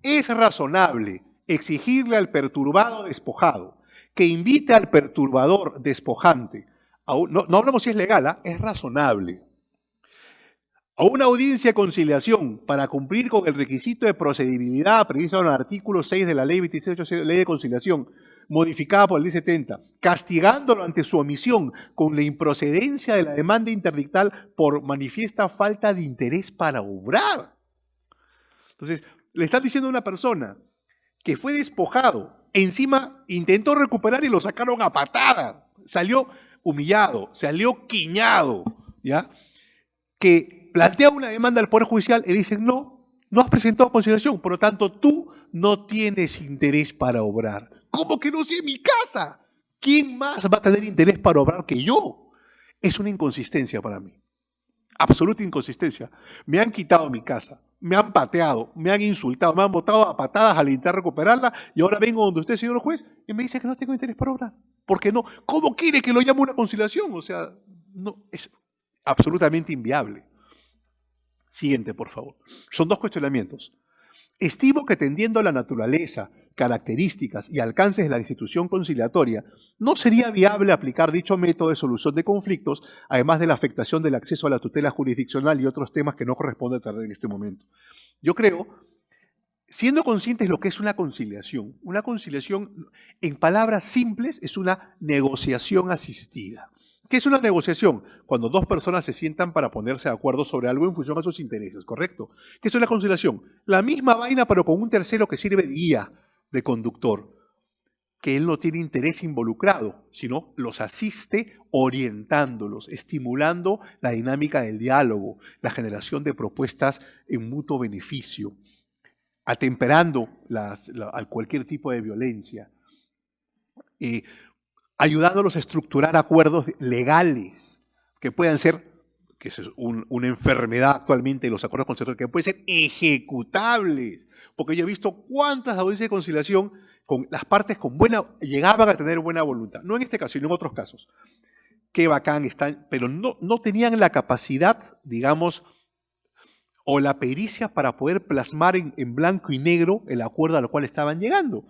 ¿Es razonable exigirle al perturbado despojado que invite al perturbador despojante, no hablamos si es legal, es razonable, a una audiencia de conciliación para cumplir con el requisito de procedibilidad previsto en el artículo 6 de la Ley 26.8, Ley de Conciliación, modificada por el Ley 70, castigándolo ante su omisión con la improcedencia de la demanda interdictal por manifiesta falta de interés para obrar. Entonces, le están diciendo a una persona que fue despojado, encima intentó recuperar y lo sacaron a patada, salió humillado, salió quiñado, ¿ya? Que plantea una demanda al Poder Judicial y dicen, no has presentado conciliación, por lo tanto tú no tienes interés para obrar. ¿Cómo que no, si en mi casa? ¿Quién más va a tener interés para obrar que yo? Es una inconsistencia para mí, absoluta inconsistencia. Me han quitado mi casa, me han pateado, me han insultado, me han botado a patadas al intentar recuperarla y ahora vengo donde usted, señor juez, y me dice que no tengo interés para obrar. ¿Por qué no? ¿Cómo quiere que lo llame una conciliación? O sea, no, es absolutamente inviable. Siguiente, por favor. Son dos cuestionamientos. Estimo que tendiendo a la naturaleza, características y alcances de la institución conciliatoria, no sería viable aplicar dicho método de solución de conflictos, además de la afectación del acceso a la tutela jurisdiccional y otros temas que no corresponde tratar en este momento. Yo creo, siendo conscientes de lo que es una conciliación en palabras simples es una negociación asistida. ¿Qué es una negociación? Cuando dos personas se sientan para ponerse de acuerdo sobre algo en función a sus intereses, ¿correcto? ¿Qué es una conciliación? La misma vaina, pero con un tercero que sirve de guía, de conductor, que él no tiene interés involucrado, sino los asiste orientándolos, estimulando la dinámica del diálogo, la generación de propuestas en mutuo beneficio, atemperando a cualquier tipo de violencia, ayudándolos a estructurar acuerdos legales que puedan ser, que es una enfermedad actualmente de los acuerdos conciliatorios, que pueden ser ejecutables. Porque yo he visto cuántas audiencias de conciliación con las partes llegaban a tener buena voluntad. No en este caso, sino en otros casos. Qué bacán están, pero no tenían la capacidad, digamos, o la pericia para poder plasmar en blanco y negro el acuerdo al cual estaban llegando.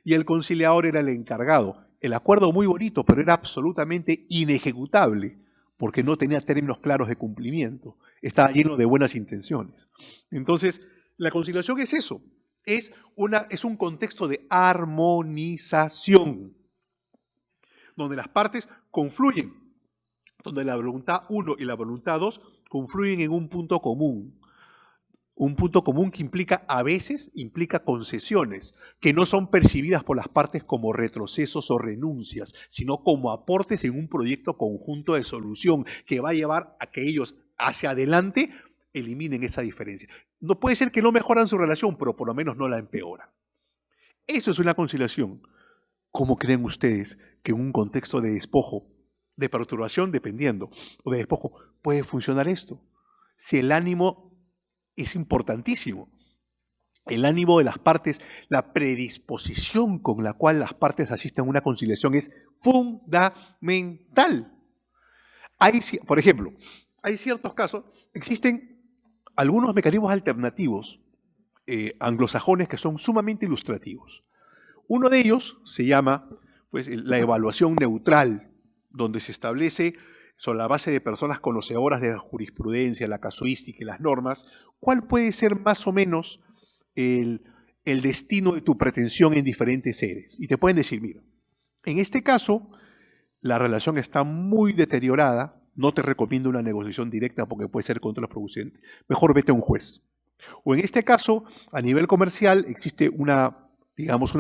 Y el conciliador era el encargado. El acuerdo muy bonito, pero era absolutamente inejecutable, porque no tenía términos claros de cumplimiento. Estaba lleno de buenas intenciones. Entonces, la conciliación es eso. Es un contexto de armonización, donde las partes confluyen, donde la voluntad 1 y la voluntad 2 confluyen en un punto común. Un punto común que a veces implica concesiones, que no son percibidas por las partes como retrocesos o renuncias, sino como aportes en un proyecto conjunto de solución que va a llevar a que ellos hacia adelante eliminen esa diferencia. No puede ser que no mejoran su relación, pero por lo menos no la empeoran. Eso es una conciliación. ¿Cómo creen ustedes que en un contexto de despojo, de perturbación, dependiendo, o de despojo, puede funcionar esto? Si el ánimo es importantísimo. El ánimo de las partes, la predisposición con la cual las partes asisten a una conciliación es fundamental. Por ejemplo, hay ciertos casos, existen algunos mecanismos alternativos anglosajones que son sumamente ilustrativos. Uno de ellos se llama la evaluación neutral, donde se establece sobre la base de personas conocedoras de la jurisprudencia, la casuística y las normas, cuál puede ser más o menos el destino de tu pretensión en diferentes sedes. Y te pueden decir, mira, en este caso, la relación está muy deteriorada, no te recomiendo una negociación directa porque puede ser contraproducente. Mejor vete a un juez. O en este caso, a nivel comercial, existe una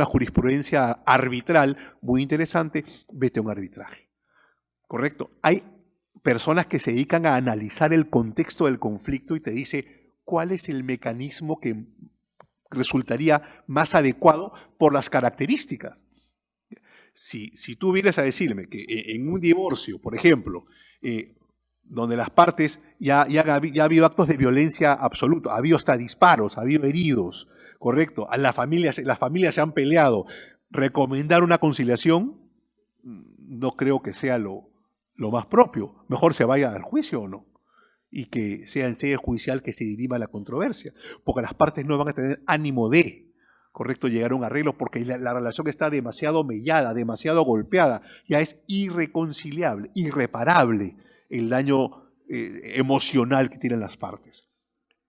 jurisprudencia arbitral muy interesante, vete a un arbitraje. ¿Correcto? Hay personas que se dedican a analizar el contexto del conflicto y te dice cuál es el mecanismo que resultaría más adecuado por las características. Si tú vienes a decirme que en un divorcio, por ejemplo, donde las partes ya ha habido actos de violencia absoluta, ha habido hasta disparos, ha habido heridos, ¿correcto? Las familias se han peleado, recomendar una conciliación no creo que sea lo más propio. Mejor se vaya al juicio o no. Y que sea en sede judicial que se dirima la controversia. Porque las partes no van a tener ánimo de. correcto, llegar a un arreglo porque la relación está demasiado mellada, demasiado golpeada, ya es irreconciliable, irreparable el daño emocional que tienen las partes.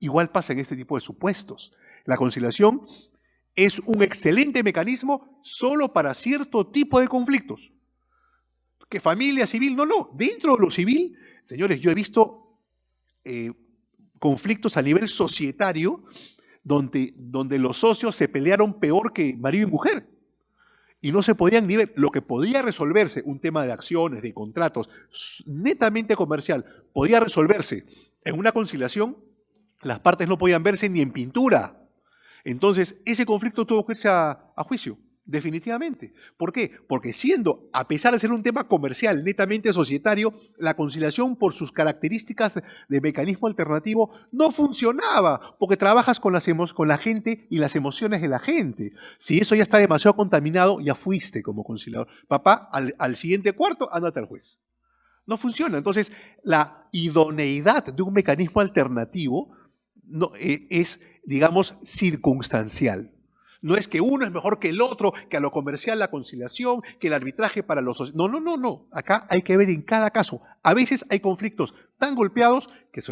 Igual pasa en este tipo de supuestos. La conciliación es un excelente mecanismo solo para cierto tipo de conflictos. ¿Qué familia civil? No, no. Dentro de lo civil, señores, yo he visto conflictos a nivel societario donde los socios se pelearon peor que marido y mujer. Y no se podían ni ver. Lo que podía resolverse, un tema de acciones, de contratos, netamente comercial, podía resolverse en una conciliación, las partes no podían verse ni en pintura. Entonces, ese conflicto tuvo que irse a juicio, definitivamente. ¿Por qué? Porque a pesar de ser un tema comercial, netamente societario, la conciliación por sus características de mecanismo alternativo no funcionaba, porque trabajas con la gente y las emociones de la gente. Si eso ya está demasiado contaminado, ya fuiste como conciliador. Papá, al siguiente cuarto, ándate al juez. No funciona. Entonces, la idoneidad de un mecanismo alternativo es, digamos, circunstancial. No es que uno es mejor que el otro, que a lo comercial la conciliación, que el arbitraje para los... No, no, no, no. Acá hay que ver en cada caso. A veces hay conflictos tan golpeados que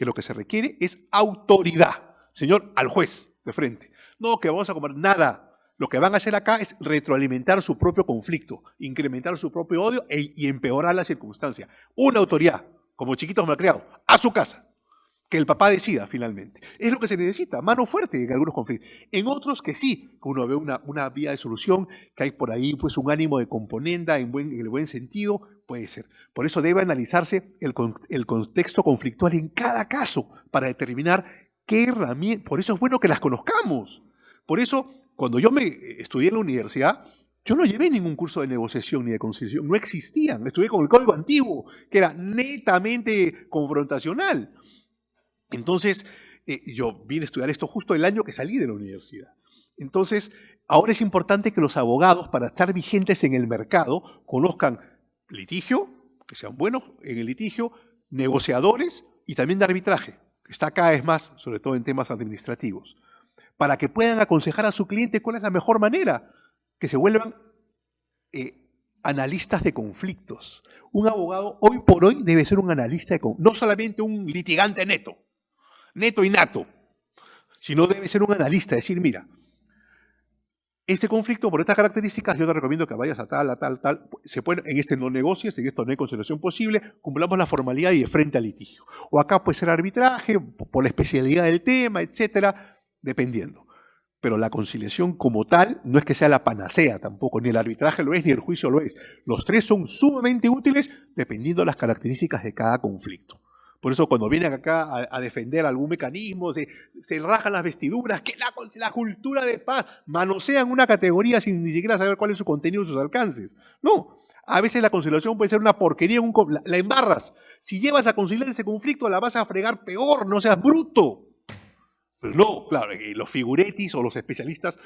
lo que se requiere es autoridad. Señor, al juez de frente. No, que vamos a comer nada. Lo que van a hacer acá es retroalimentar su propio conflicto, incrementar su propio odio y empeorar la circunstancia. Una autoridad, como chiquitos malcriados, a su casa. Que el papá decida finalmente. Es lo que se necesita, mano fuerte en algunos conflictos. En otros que sí, que uno ve una vía de solución, que hay por ahí pues un ánimo de componenda en el buen sentido, puede ser. Por eso debe analizarse el contexto conflictual en cada caso para determinar qué herramientas. Por eso es bueno que las conozcamos. Por eso, cuando yo me estudié en la universidad, yo no llevé ningún curso de negociación ni de conciliación, no existían. Estudié con el código antiguo, que era netamente confrontacional. Entonces, yo vine a estudiar esto justo el año que salí de la universidad. Entonces, ahora es importante que los abogados, para estar vigentes en el mercado, conozcan litigio, que sean buenos en el litigio, negociadores y también de arbitraje, que está cada vez más, sobre todo en temas administrativos, para que puedan aconsejar a su cliente cuál es la mejor manera, que se vuelvan analistas de conflictos. Un abogado hoy por hoy debe ser un analista de conflictos, no solamente un litigante neto y nato, sino debe ser un analista, decir, mira, este conflicto por estas características yo te recomiendo que vayas a tal, se puede, en este no negocies, en esto no hay conciliación posible, cumplamos la formalidad y de frente al litigio. O acá puede ser arbitraje, por la especialidad del tema, etcétera, dependiendo. Pero la conciliación como tal no es que sea la panacea tampoco, ni el arbitraje lo es, ni el juicio lo es. Los tres son sumamente útiles dependiendo de las características de cada conflicto. Por eso cuando vienen acá a defender algún mecanismo, se rajan las vestiduras, que la cultura de paz, manosean una categoría sin ni siquiera saber cuál es su contenido y sus alcances. No, a veces la conciliación puede ser una porquería, la embarras. Si llevas a conciliar ese conflicto, la vas a fregar peor, no seas bruto. Pero no, claro, los figuretis o los especialistas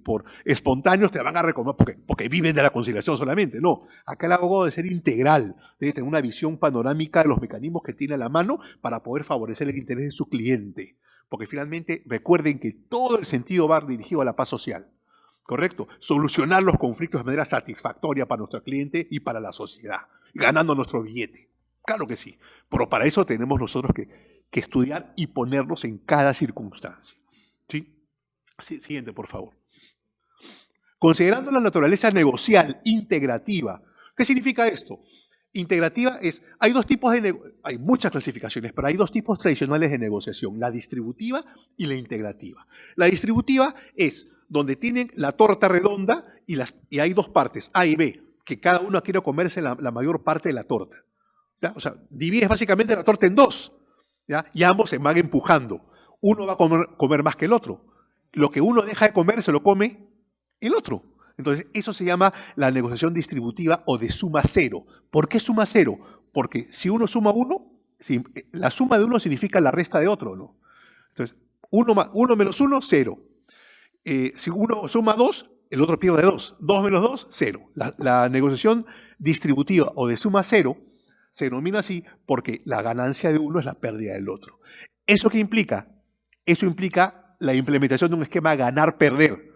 por espontáneos te van a recomendar porque viven de la conciliación solamente. No, acá el abogado debe ser integral, debe tener una visión panorámica de los mecanismos que tiene a la mano para poder favorecer el interés de su cliente. Porque finalmente recuerden que todo el sentido va dirigido a la paz social. ¿Correcto? Solucionar los conflictos de manera satisfactoria para nuestro cliente y para la sociedad, ganando nuestro billete. Claro que sí, pero para eso tenemos nosotros que estudiar y ponernos en cada circunstancia. ¿Sí? Siguiente, por favor. Considerando la naturaleza negocial, integrativa. ¿Qué significa esto? Integrativa hay dos tipos hay muchas clasificaciones, pero hay dos tipos tradicionales de negociación, la distributiva y la integrativa. La distributiva es donde tienen la torta redonda y hay dos partes, A y B, que cada uno quiere comerse la mayor parte de la torta. ¿Ya? O sea, divides básicamente la torta en dos, ¿ya? Y ambos se van empujando. Uno va a comer más que el otro. Lo que uno deja de comer se lo come el otro. Entonces, eso se llama la negociación distributiva o de suma cero. ¿Por qué suma cero? Porque si uno suma uno, la suma de uno significa la resta de otro, ¿no? Entonces, uno menos uno, cero. Si uno suma dos, el otro pierde dos. Dos menos dos, cero. La negociación distributiva o de suma cero se denomina así porque la ganancia de uno es la pérdida del otro. ¿Eso qué implica? Eso implica la implementación de un esquema ganar-perder.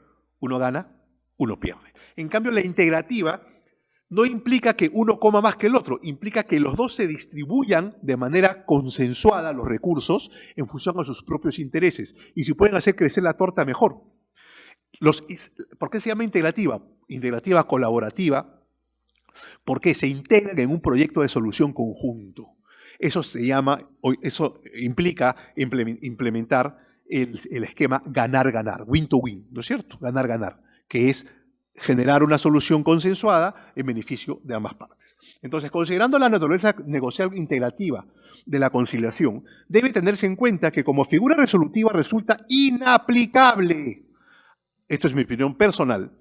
Uno gana, uno pierde. En cambio, la integrativa no implica que uno coma más que el otro, implica que los dos se distribuyan de manera consensuada los recursos en función a sus propios intereses. Y si pueden hacer crecer la torta, mejor. ¿Por qué se llama integrativa? Integrativa colaborativa, porque se integran en un proyecto de solución conjunto. Eso implica implementar el esquema ganar-ganar, win to win, ¿no es cierto? Ganar-ganar, que es generar una solución consensuada en beneficio de ambas partes. Entonces, considerando la naturaleza negocial integrativa de la conciliación, debe tenerse en cuenta que como figura resolutiva resulta inaplicable, esto es mi opinión personal,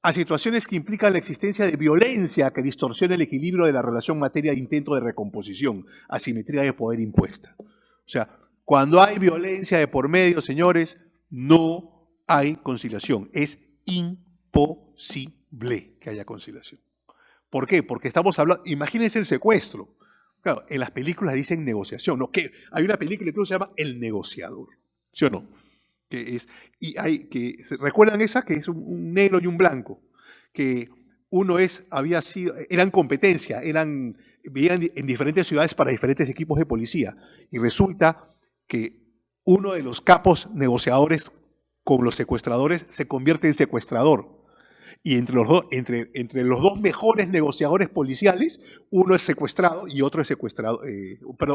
a situaciones que implican la existencia de violencia que distorsiona el equilibrio de la relación materia de intento de recomposición, asimetría de poder impuesta. O sea, cuando hay violencia de por medio, señores, no hay conciliación. Es imposible que haya conciliación. ¿Por qué? Porque estamos hablando, imagínense el secuestro. Claro, en las películas dicen negociación, ¿no? Que hay una película que incluso se llama El Negociador, ¿sí o no? ¿Recuerdan esa? Que es un negro y un blanco, que uno eran competencia, vivían en diferentes ciudades para diferentes equipos de policía, y resulta que uno de los capos negociadores con los secuestradores se convierte en secuestrador. Y entre los dos mejores negociadores policiales, uno es secuestrado y otro es secuestrado,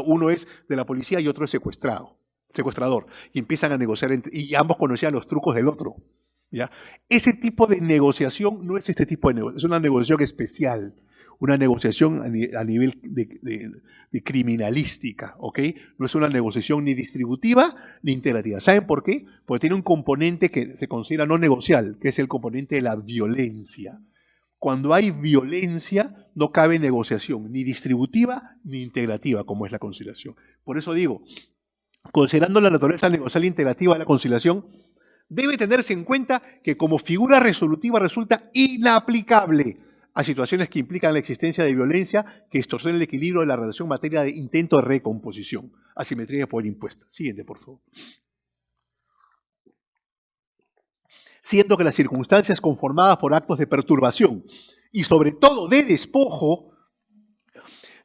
uno es de la policía y otro es secuestrador, y empiezan a negociar y ambos conocían los trucos del otro, ¿ya? Ese tipo de negociación no es este tipo de negociación, es una negociación especial, una negociación a nivel de criminalística, ¿ok? No es una negociación ni distributiva ni integrativa. ¿Saben por qué? Porque tiene un componente que se considera no negocial, que es el componente de la violencia. Cuando hay violencia, no cabe negociación, ni distributiva ni integrativa, como es la conciliación. Por eso digo, considerando la naturaleza negocial integrativa de la conciliación, debe tenerse en cuenta que como figura resolutiva resulta inaplicable a situaciones que implican la existencia de violencia que distorsiona el equilibrio de la relación en materia de intento de recomposición, asimetría de poder impuesta. Siguiente, por favor. Siendo que las circunstancias conformadas por actos de perturbación y sobre todo de despojo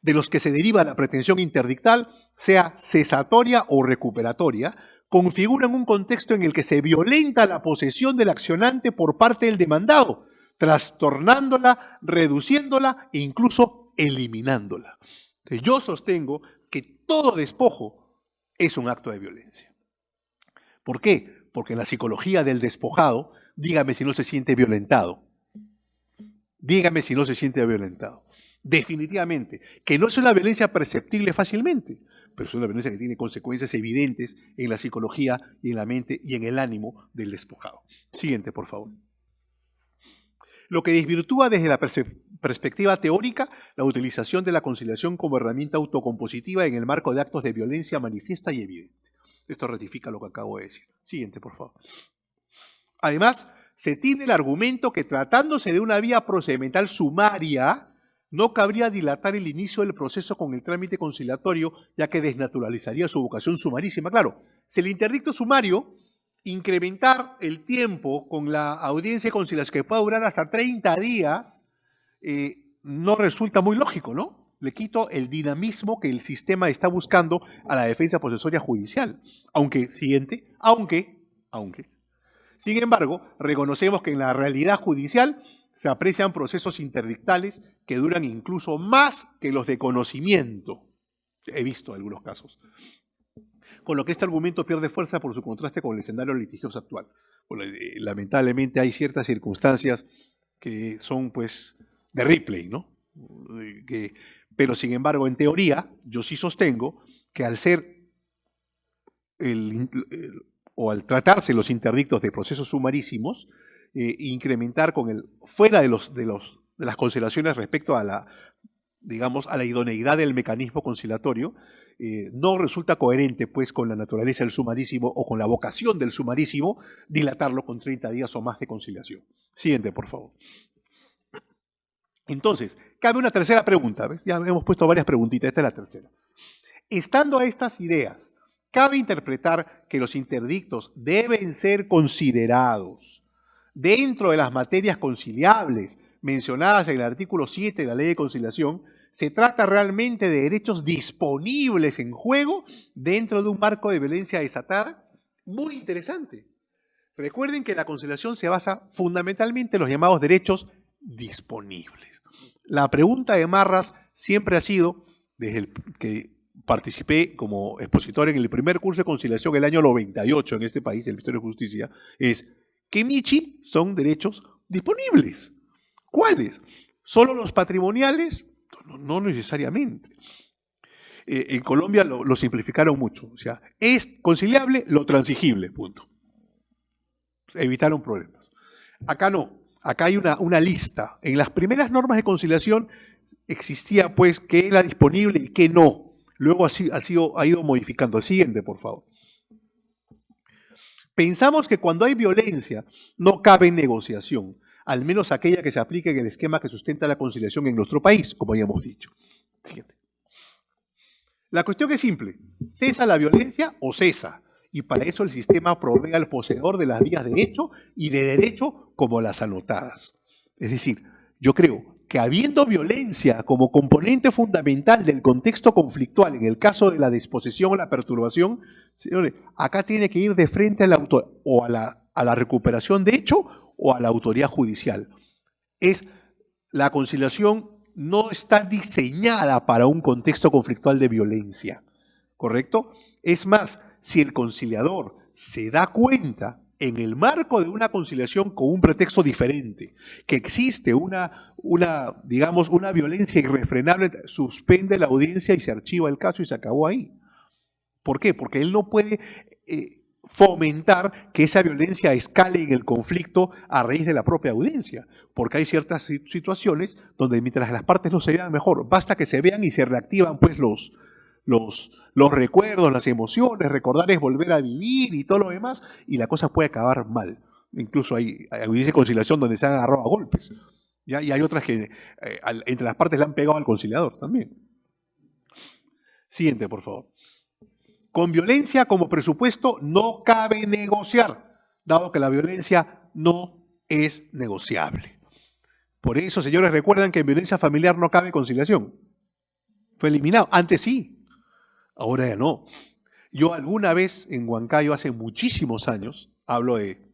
de los que se deriva la pretensión interdictal, sea cesatoria o recuperatoria, configuran un contexto en el que se violenta la posesión del accionante por parte del demandado, trastornándola, reduciéndola e incluso eliminándola. Entonces, yo sostengo que todo despojo es un acto de violencia. ¿Por qué? Porque en la psicología del despojado, dígame si no se siente violentado. Dígame si no se siente violentado. Definitivamente, que no es una violencia perceptible fácilmente, pero es una violencia que tiene consecuencias evidentes en la psicología y en la mente y en el ánimo del despojado. Siguiente, por favor. Lo que desvirtúa desde la perspectiva teórica la utilización de la conciliación como herramienta autocompositiva en el marco de actos de violencia manifiesta y evidente. Esto ratifica lo que acabo de decir. Siguiente, por favor. Además, se tiene el argumento que tratándose de una vía procedimental sumaria, no cabría dilatar el inicio del proceso con el trámite conciliatorio, ya que desnaturalizaría su vocación sumarísima. Claro, si el interdicto sumario, incrementar el tiempo con la audiencia de conciliación que puede durar hasta 30 días, no resulta muy lógico, ¿no? Le quito el dinamismo que el sistema está buscando a la defensa posesoria judicial. Aunque, sin embargo, reconocemos que en la realidad judicial se aprecian procesos interdictales que duran incluso más que los de conocimiento. He visto algunos casos. Con lo que este argumento pierde fuerza por su contraste con el escenario litigioso actual. Bueno, lamentablemente hay ciertas circunstancias que son, pues, de Ripley, ¿no? Pero, sin embargo, en teoría, yo sí sostengo que al ser al tratarse los interdictos de procesos sumarísimos, incrementar fuera de las consideraciones respecto a la idoneidad del mecanismo conciliatorio, no resulta coherente pues con la naturaleza del sumarísimo o con la vocación del sumarísimo dilatarlo con 30 días o más de conciliación. Siguiente, por favor. Entonces, cabe una tercera pregunta, ¿ves? Ya hemos puesto varias preguntitas, esta es la tercera. Estando a estas ideas, cabe interpretar que los interdictos deben ser considerados dentro de las materias conciliables mencionadas en el artículo 7 de la Ley de Conciliación, se trata realmente de derechos disponibles en juego dentro de un marco de violencia desatada muy interesante. Recuerden que la conciliación se basa fundamentalmente en los llamados derechos disponibles. La pregunta de Marras siempre ha sido, desde el que participé como expositor en el primer curso de conciliación el año 98 en este país, el Ministerio de Justicia, es que Michi son derechos disponibles. ¿Cuáles? ¿Solo los patrimoniales? No necesariamente. En Colombia lo simplificaron mucho. O sea, es conciliable lo transigible, punto. Evitaron problemas. Acá no. Acá hay una lista. En las primeras normas de conciliación existía pues qué era disponible y qué no. Luego ha ido modificando. El siguiente, por favor. Pensamos que cuando hay violencia no cabe negociación, al menos aquella que se aplique en el esquema que sustenta la conciliación en nuestro país, como ya hemos dicho. Siguiente. La cuestión es simple. ¿Cesa la violencia o cesa? Y para eso el sistema provee al poseedor de las vías de hecho y de derecho como las anotadas. Es decir, yo creo que habiendo violencia como componente fundamental del contexto conflictual, en el caso de la disposición o la perturbación, señores, acá tiene que ir de frente al autor, o a la recuperación de hecho o a la autoridad judicial. La conciliación no está diseñada para un contexto conflictual de violencia, ¿correcto? Es más, si el conciliador se da cuenta en el marco de una conciliación con un pretexto diferente, que existe digamos, una violencia irrefrenable, suspende la audiencia y se archiva el caso y se acabó ahí. ¿Por qué? Porque él no puede fomentar que esa violencia escale en el conflicto a raíz de la propia audiencia, porque hay ciertas situaciones donde mientras las partes no se vean mejor, basta que se vean y se reactivan pues los recuerdos, las emociones, recordar es volver a vivir y todo lo demás, y la cosa puede acabar mal. Incluso hay audiencia de conciliación donde se han agarrado a golpes, ¿ya? Y hay otras que entre las partes le han pegado al conciliador también. Siguiente, por favor. Con violencia como presupuesto no cabe negociar, dado que la violencia no es negociable. Por eso, señores, recuerdan que en violencia familiar no cabe conciliación. Fue eliminado. Antes sí, ahora ya no. Yo alguna vez en Huancayo, hace muchísimos años, hablo de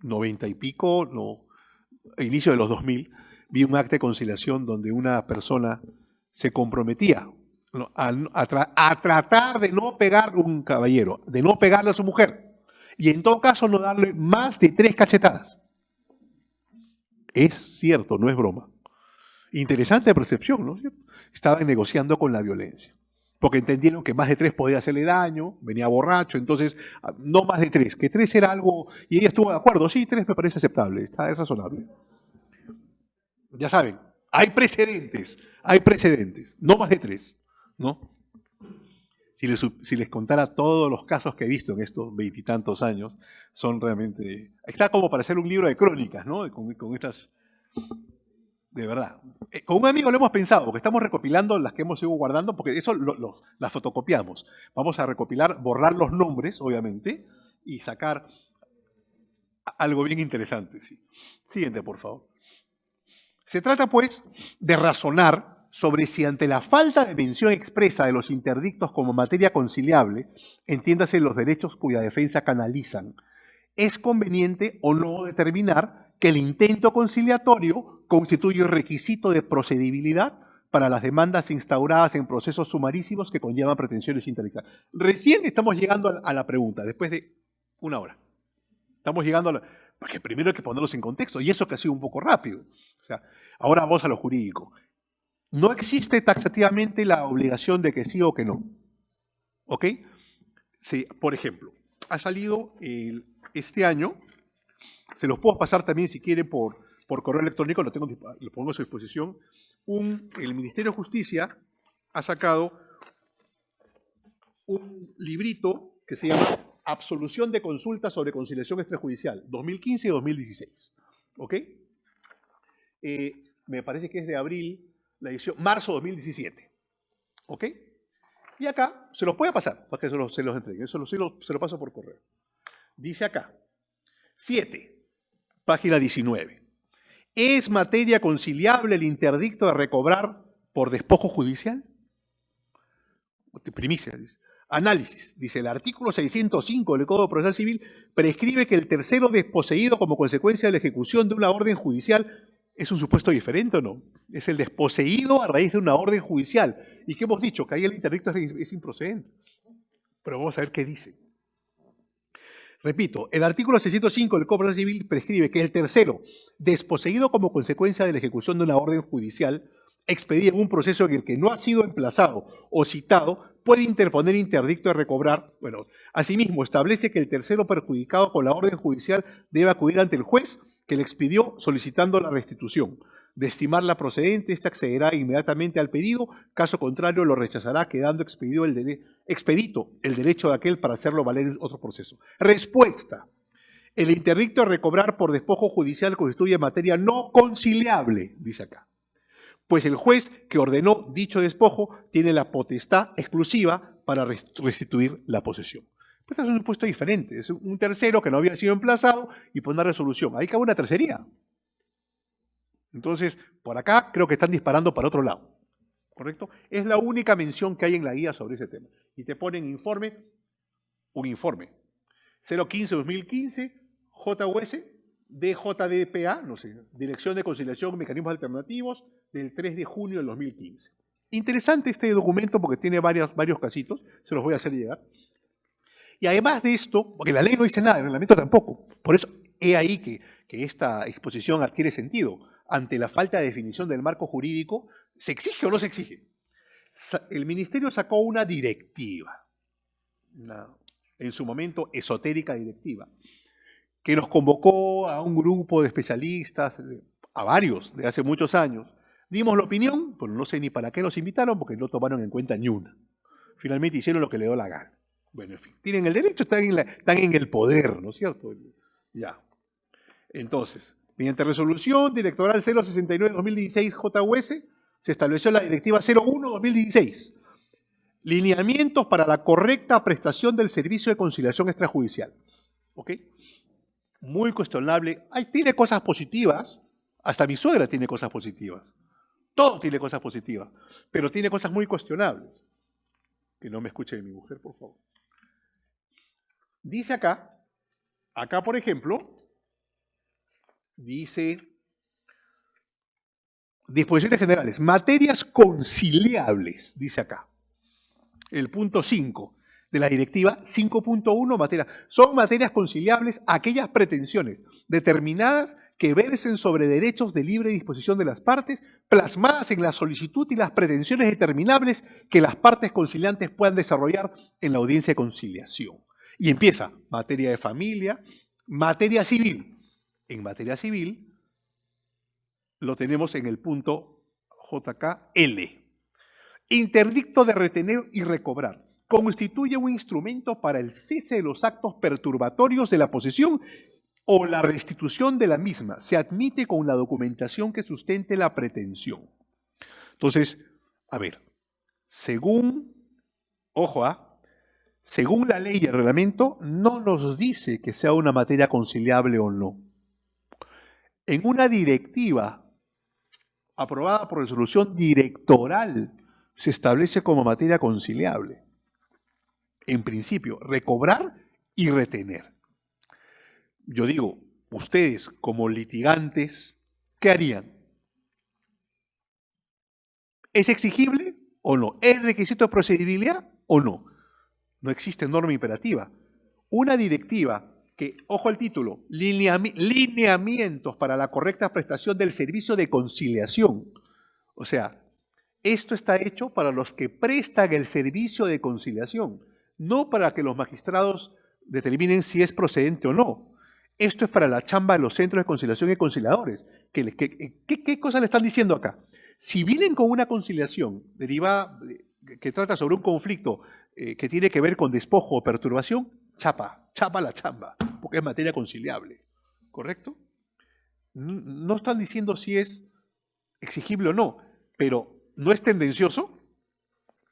90 y pico, inicio de los 2000, vi un acta de conciliación donde una persona se comprometía a tratar de no pegar a un caballero, de no pegarle a su mujer, y en todo caso no darle más de 3 cachetadas. Es cierto, no es broma. Interesante percepción, ¿no? Estaban negociando con la violencia, porque entendieron que más de 3 podía hacerle daño, venía borracho, entonces no más de 3, que 3 era algo, y ella estuvo de acuerdo, sí, 3 me parece aceptable, es razonable. Ya saben, hay precedentes, no más de 3. ¿No? Si les contara todos los casos que he visto en estos 20 y tantos años, son realmente... Está como para hacer un libro de crónicas, ¿no? Con estas... De verdad. Con un amigo lo hemos pensado, porque estamos recopilando las que hemos ido guardando, porque eso las fotocopiamos. Vamos a recopilar, borrar los nombres, obviamente, y sacar algo bien interesante. Sí. Siguiente, por favor. Se trata, pues, de razonar sobre si ante la falta de mención expresa de los interdictos como materia conciliable, entiéndase los derechos cuya defensa canalizan, es conveniente o no determinar que el intento conciliatorio constituye requisito de procedibilidad para las demandas instauradas en procesos sumarísimos que conllevan pretensiones interdictas. Recién estamos llegando a la pregunta, después de una hora. Estamos llegando porque primero hay que ponerlos en contexto, y eso que ha sido un poco rápido. O sea, ahora vamos a lo jurídico. No existe taxativamente la obligación de que sí o que no. ¿Ok? Sí, por ejemplo, ha salido este año, se los puedo pasar también si quieren por correo electrónico, lo pongo a su disposición. El Ministerio de Justicia ha sacado un librito que se llama Absolución de consultas sobre conciliación extrajudicial, 2015 y 2016. ¿Ok? Me parece que es de abril, la edición, marzo 2017. ¿Ok? Y acá, se los voy a pasar, para que se los entregue. Se lo paso por correo. Dice acá, 7. página 19. ¿Es materia conciliable el interdicto de recobrar por despojo judicial? Primicia, dice. Análisis. Dice, el artículo 605 del Código Procesal Civil prescribe que el tercero desposeído como consecuencia de la ejecución de una orden judicial es un supuesto diferente, ¿o no? Es el desposeído a raíz de una orden judicial. ¿Y qué hemos dicho? Que ahí el interdicto es improcedente. Pero vamos a ver qué dice. Repito, el artículo 605 del Código Procesal Civil prescribe que el tercero, desposeído como consecuencia de la ejecución de una orden judicial, expedida en un proceso en el que no ha sido emplazado o citado, puede interponer interdicto de recobrar. Bueno, asimismo, establece que el tercero perjudicado con la orden judicial debe acudir ante el juez que le expidió solicitando la restitución. De estimarla procedente, ésta accederá inmediatamente al pedido, caso contrario lo rechazará, quedando expedito el derecho de aquel para hacerlo valer en otro proceso. Respuesta. El interdicto de recobrar por despojo judicial constituye materia no conciliable, dice acá. Pues el juez que ordenó dicho despojo tiene la potestad exclusiva para restituir la posesión. Pues este es un supuesto diferente, es un tercero que no había sido emplazado y pone una resolución. Ahí cabe una tercería. Entonces, por acá creo que están disparando para otro lado, ¿correcto? Es la única mención que hay en la guía sobre ese tema. Y te ponen un informe. 015-2015, JUS, DJDPA, no sé, Dirección de Conciliación y Mecanismos Alternativos, del 3 de junio del 2015. Interesante este documento porque tiene varios casitos, se los voy a hacer llegar. Y además de esto, porque la ley no dice nada, el reglamento tampoco, por eso he ahí que esta exposición adquiere sentido. Ante la falta de definición del marco jurídico, ¿se exige o no se exige? El Ministerio sacó una directiva, en su momento esotérica directiva, que nos convocó a un grupo de especialistas, a varios, de hace muchos años. Dimos la opinión, pero no sé ni para qué nos invitaron, porque no tomaron en cuenta ni una. Finalmente hicieron lo que le dio la gana. Bueno, en fin, tienen el derecho, están en el poder, ¿no es cierto? Ya. Entonces, mediante resolución directoral 069-2016 JUS, se estableció la directiva 01-2016. Lineamientos para la correcta prestación del servicio de conciliación extrajudicial. ¿Ok? Muy cuestionable. Tiene cosas positivas. Hasta mi suegra tiene cosas positivas. Todo tiene cosas positivas. Pero tiene cosas muy cuestionables. Que no me escuche mi mujer, por favor. Dice acá por ejemplo, dice disposiciones generales, materias conciliables, dice acá. El punto 5 de la directiva 5.1, son materias conciliables aquellas pretensiones determinadas que versen sobre derechos de libre disposición de las partes, plasmadas en la solicitud y las pretensiones determinables que las partes conciliantes puedan desarrollar en la audiencia de conciliación. Y empieza materia de familia, materia civil. En materia civil lo tenemos en el punto JKL. Interdicto de retener y recobrar. Constituye un instrumento para el cese de los actos perturbatorios de la posesión o la restitución de la misma. Se admite con la documentación que sustente la pretensión. Entonces, a ver, según la ley y el reglamento, no nos dice que sea una materia conciliable o no. En una directiva aprobada por resolución directoral se establece como materia conciliable. En principio, recobrar y retener. Yo digo, ustedes como litigantes, ¿qué harían? ¿Es exigible o no? ¿Es requisito de procedibilidad o no? No existe norma imperativa. Una directiva que, ojo al título, lineamientos para la correcta prestación del servicio de conciliación. O sea, esto está hecho para los que prestan el servicio de conciliación, no para que los magistrados determinen si es procedente o no. Esto es para la chamba de los centros de conciliación y conciliadores. ¿Qué cosa le están diciendo acá? Si vienen con una conciliación derivada, que trata sobre un conflicto que tiene que ver con despojo o perturbación, chapa la chamba, porque es materia conciliable. ¿Correcto? No están diciendo si es exigible o no, pero ¿no es tendencioso?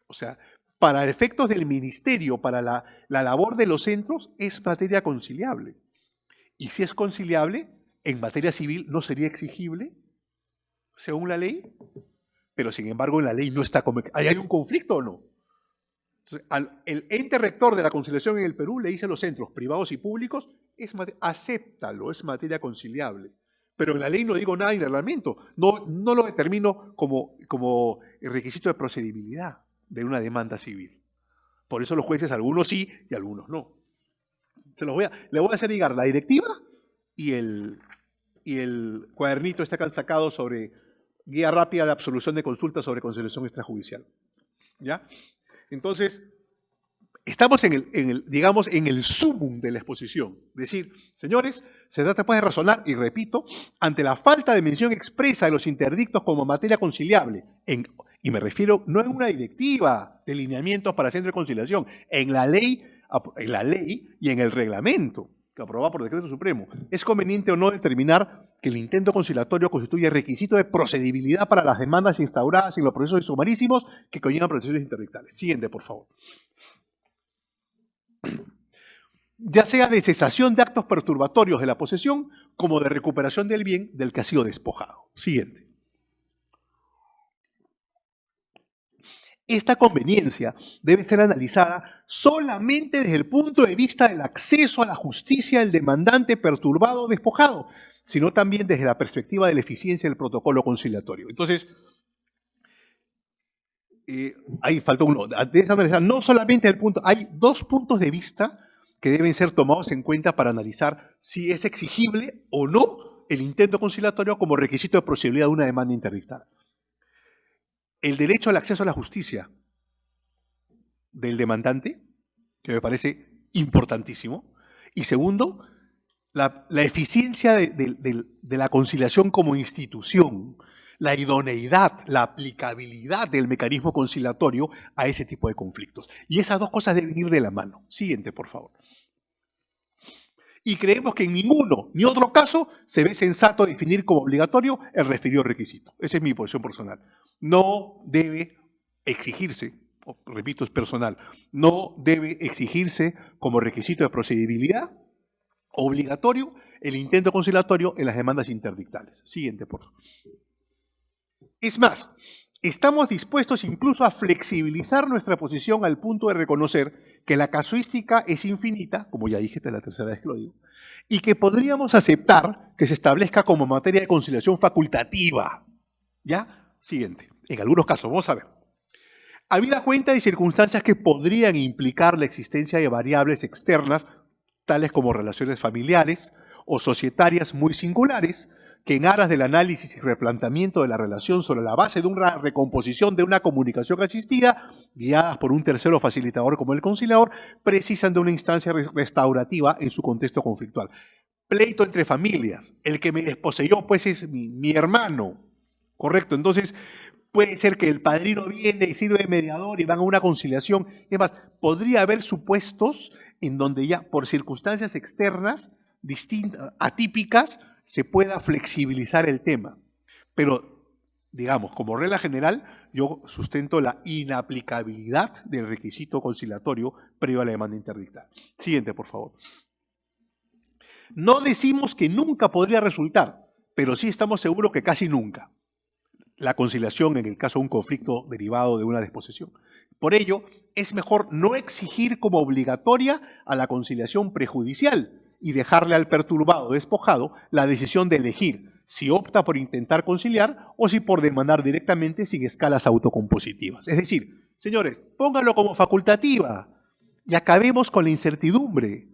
O sea, para efectos del ministerio, para la labor de los centros, es materia conciliable. Y si es conciliable, en materia civil no sería exigible según la ley, pero sin embargo en la ley no está. ¿Hay un conflicto o no? Entonces, el ente rector de la conciliación en el Perú le dice a los centros privados y públicos, acéptalo, es materia conciliable. Pero en la ley no digo nada en el reglamento, no lo determino como el requisito de procedibilidad de una demanda civil. Por eso los jueces, algunos sí y algunos no. Le voy a hacer llegar la directiva y el cuadernito este que han sacado sobre guía rápida de absolución de consultas sobre conciliación extrajudicial. ¿Ya? Entonces, estamos digamos, en el sumum de la exposición. Es decir, señores, se trata pues de razonar, y repito, ante la falta de mención expresa de los interdictos como materia conciliable, y me refiero no en una directiva de lineamientos para centro de conciliación, en la ley y en el reglamento que aprobado por decreto supremo, es conveniente o no determinar que el intento conciliatorio constituye requisito de procedibilidad para las demandas instauradas en los procesos sumarísimos que conllevan protecciones interdictales. Siguiente, por favor. Ya sea de cesación de actos perturbatorios de la posesión, como de recuperación del bien del que ha sido despojado. Siguiente. Esta conveniencia debe ser analizada solamente desde el punto de vista del acceso a la justicia del demandante perturbado o despojado, sino también desde la perspectiva de la eficiencia del protocolo conciliatorio. Entonces, ahí falta uno. No solamente el punto, hay dos puntos de vista que deben ser tomados en cuenta para analizar si es exigible o no el intento conciliatorio como requisito de procedibilidad de una demanda interdictal. El derecho al acceso a la justicia del demandante, que me parece importantísimo. Y segundo, la eficiencia de la conciliación como institución, la idoneidad, la aplicabilidad del mecanismo conciliatorio a ese tipo de conflictos. Y esas dos cosas deben ir de la mano. Siguiente, por favor. Y creemos que en ninguno ni otro caso se ve sensato definir como obligatorio el referido requisito. Esa es mi posición personal. No debe exigirse, repito, es personal, no debe exigirse como requisito de procedibilidad obligatorio el intento conciliatorio en las demandas interdictales. Siguiente, por favor. Es más, estamos dispuestos incluso a flexibilizar nuestra posición al punto de reconocer que la casuística es infinita, como ya dije, esta es la tercera vez que lo digo, y que podríamos aceptar que se establezca como materia de conciliación facultativa. ¿Ya? Siguiente. En algunos casos, vamos a ver. Habida cuenta de circunstancias que podrían implicar la existencia de variables externas, tales como relaciones familiares o societarias muy singulares, que en aras del análisis y replanteamiento de la relación sobre la base de una recomposición de una comunicación asistida, guiadas por un tercero facilitador como el conciliador, precisan de una instancia restaurativa en su contexto conflictual. Pleito entre familias. El que me desposeyó, pues, es mi hermano. Correcto. Entonces, puede ser que el padrino viene y sirve de mediador y van a una conciliación. Es más, podría haber supuestos en donde ya por circunstancias externas, distintas, atípicas, se pueda flexibilizar el tema. Pero, digamos, como regla general, yo sustento la inaplicabilidad del requisito conciliatorio previo a la demanda interdictal. Siguiente, por favor. No decimos que nunca podría resultar, pero sí estamos seguros que casi nunca. La conciliación en el caso de un conflicto derivado de una desposesión. Por ello, es mejor no exigir como obligatoria a la conciliación prejudicial y dejarle al perturbado despojado la decisión de elegir si opta por intentar conciliar o si por demandar directamente sin escalas autocompositivas. Es decir, señores, pónganlo como facultativa y acabemos con la incertidumbre.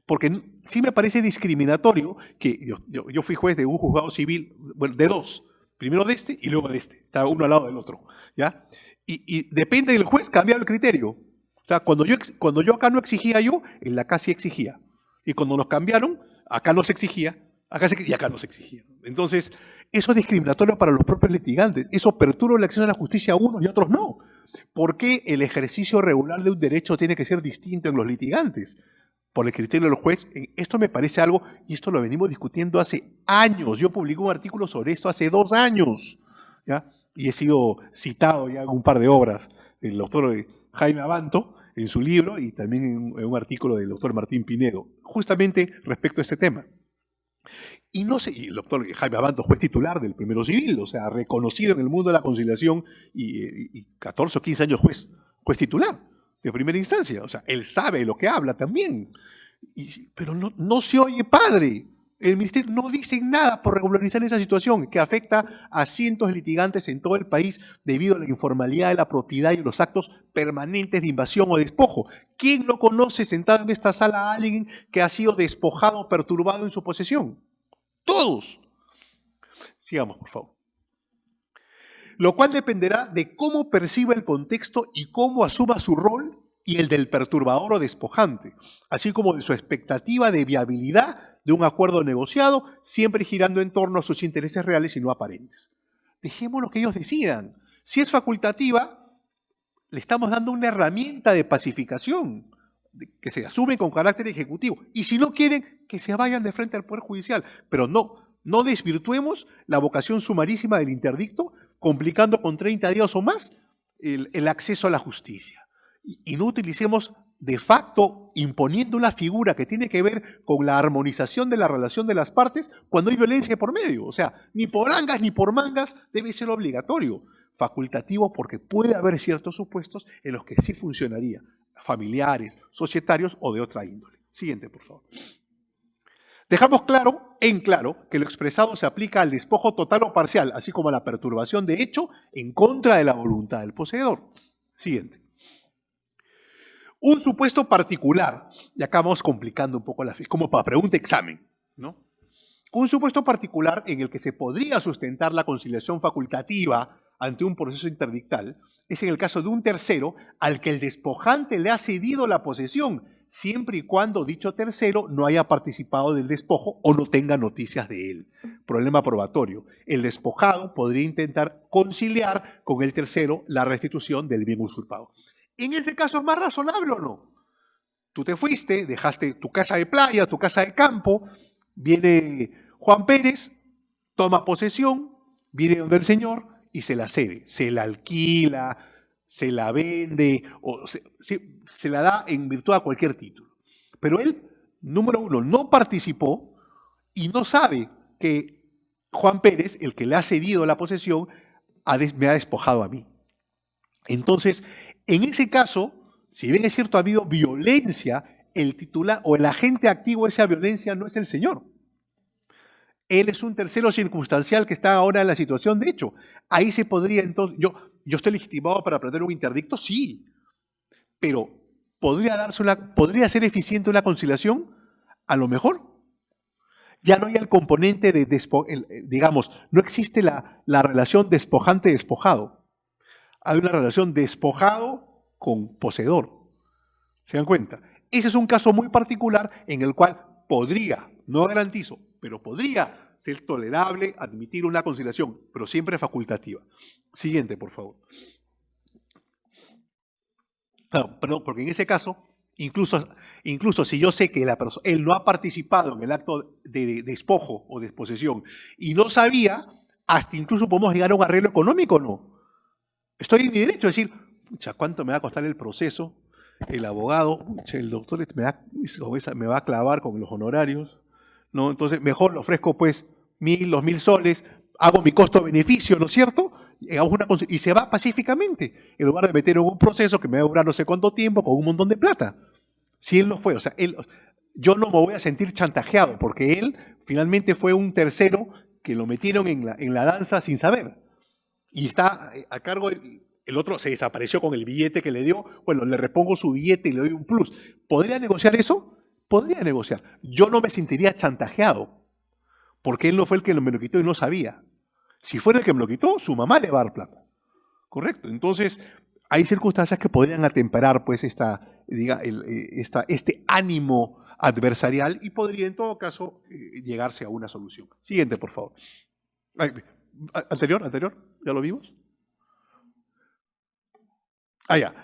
Porque sí me parece discriminatorio que yo fui juez de un juzgado civil, bueno, de dos. Primero de este y luego de este. Está uno al lado del otro. ¿Ya? Y depende del juez cambiar el criterio. O sea, cuando yo acá no exigía yo, en la acá sí exigía. Y cuando nos cambiaron, acá no se exigía, y acá no se exigía. Entonces, eso es discriminatorio para los propios litigantes. Eso perturba el acceso a la justicia a unos y a otros no. ¿Por qué el ejercicio regular de un derecho tiene que ser distinto en los litigantes? Por el criterio del juez. Esto me parece algo, y esto lo venimos discutiendo hace años. Yo publiqué un artículo sobre esto hace 2 años, ¿ya? Y he sido citado ya en un par de obras del doctor Jaime Abanto, en su libro, y también en un artículo del doctor Martín Pinedo, justamente respecto a este tema. Y no sé, y el doctor Jaime Abanto, juez titular del primero civil, o sea, reconocido en el mundo de la conciliación y 14 o 15 años juez titular de primera instancia. O sea, él sabe lo que habla también. Pero no se oye padre. El ministerio no dice nada por regularizar esa situación que afecta a cientos de litigantes en todo el país debido a la informalidad de la propiedad y los actos permanentes de invasión o despojo. ¿Quién no conoce sentado en esta sala a alguien que ha sido despojado o perturbado en su posesión? Todos. Sigamos, por favor. Lo cual dependerá de cómo perciba el contexto y cómo asuma su rol y el del perturbador o despojante, así como de su expectativa de viabilidad de un acuerdo negociado, siempre girando en torno a sus intereses reales y no aparentes. Dejemos lo que ellos decidan. Si es facultativa, le estamos dando una herramienta de pacificación que se asume con carácter ejecutivo. Y si no quieren, que se vayan de frente al Poder Judicial. Pero no desvirtuemos la vocación sumarísima del interdicto, complicando con 30 días o más el acceso a la justicia. Y no utilicemos de facto imponiendo una figura que tiene que ver con la armonización de la relación de las partes cuando hay violencia por medio. O sea, ni por angas ni por mangas debe ser obligatorio. Facultativo porque puede haber ciertos supuestos en los que sí funcionaría, familiares, societarios o de otra índole. Siguiente, por favor. Dejamos en claro, que lo expresado se aplica al despojo total o parcial, así como a la perturbación de hecho en contra de la voluntad del poseedor. Siguiente. Un supuesto particular, y acá vamos complicando un poco como para pregunta examen, ¿no? Un supuesto particular en el que se podría sustentar la conciliación facultativa ante un proceso interdictal es en el caso de un tercero al que el despojante le ha cedido la posesión, siempre y cuando dicho tercero no haya participado del despojo o no tenga noticias de él. Problema probatorio. El despojado podría intentar conciliar con el tercero la restitución del bien usurpado. ¿En ese caso es más razonable o no? Tú te fuiste, dejaste tu casa de playa, tu casa de campo, viene Juan Pérez, toma posesión, viene donde el señor y se la cede, se la alquila, se la vende o se la da en virtud a cualquier título. Pero él, número uno, no participó y no sabe que Juan Pérez, el que le ha cedido la posesión, me ha despojado a mí. Entonces, en ese caso, si bien es cierto ha habido violencia, el titular o el agente activo de esa violencia no es el señor. Él es un tercero circunstancial que está ahora en la situación de hecho. Ahí se podría entonces, yo estoy legitimado para plantear un interdicto, sí, pero ¿podría ser eficiente una conciliación? A lo mejor. Ya no hay el componente de, digamos, no existe la relación despojante-despojado. Hay una relación despojado con poseedor. ¿Se dan cuenta? Ese es un caso muy particular en el cual podría, no garantizo, pero podría ser tolerable admitir una conciliación, pero siempre facultativa. Siguiente, por favor. Claro, perdón, porque en ese caso, incluso si yo sé que él no ha participado en el acto de despojo o desposesión y no sabía, hasta incluso podemos llegar a un arreglo económico, ¿no? Estoy en mi derecho a decir, pucha, ¿cuánto me va a costar el proceso? El abogado, pucha, el doctor me va a clavar con los honorarios, ¿no? Entonces, mejor le ofrezco pues 1.000, 2.000 soles, hago mi costo-beneficio, ¿no es cierto? Y se va pacíficamente, en lugar de meter en un proceso que me va a durar no sé cuánto tiempo con un montón de plata. Si él no fue, o sea, yo no me voy a sentir chantajeado, porque él finalmente fue un tercero que lo metieron en la danza sin saber. Y está a cargo, el otro se desapareció con el billete que le dio, bueno, le repongo su billete y le doy un plus. ¿Podría negociar eso? Podría negociar. Yo no me sentiría chantajeado, porque él no fue el que me lo quitó y no sabía. Si fuera el que me lo quitó, su mamá le va a dar plata. ¿Correcto? Entonces, hay circunstancias que podrían atemperar pues este ánimo adversarial y podría en todo caso llegarse a una solución. Siguiente, por favor. Anterior, ¿ya lo vimos? Ya.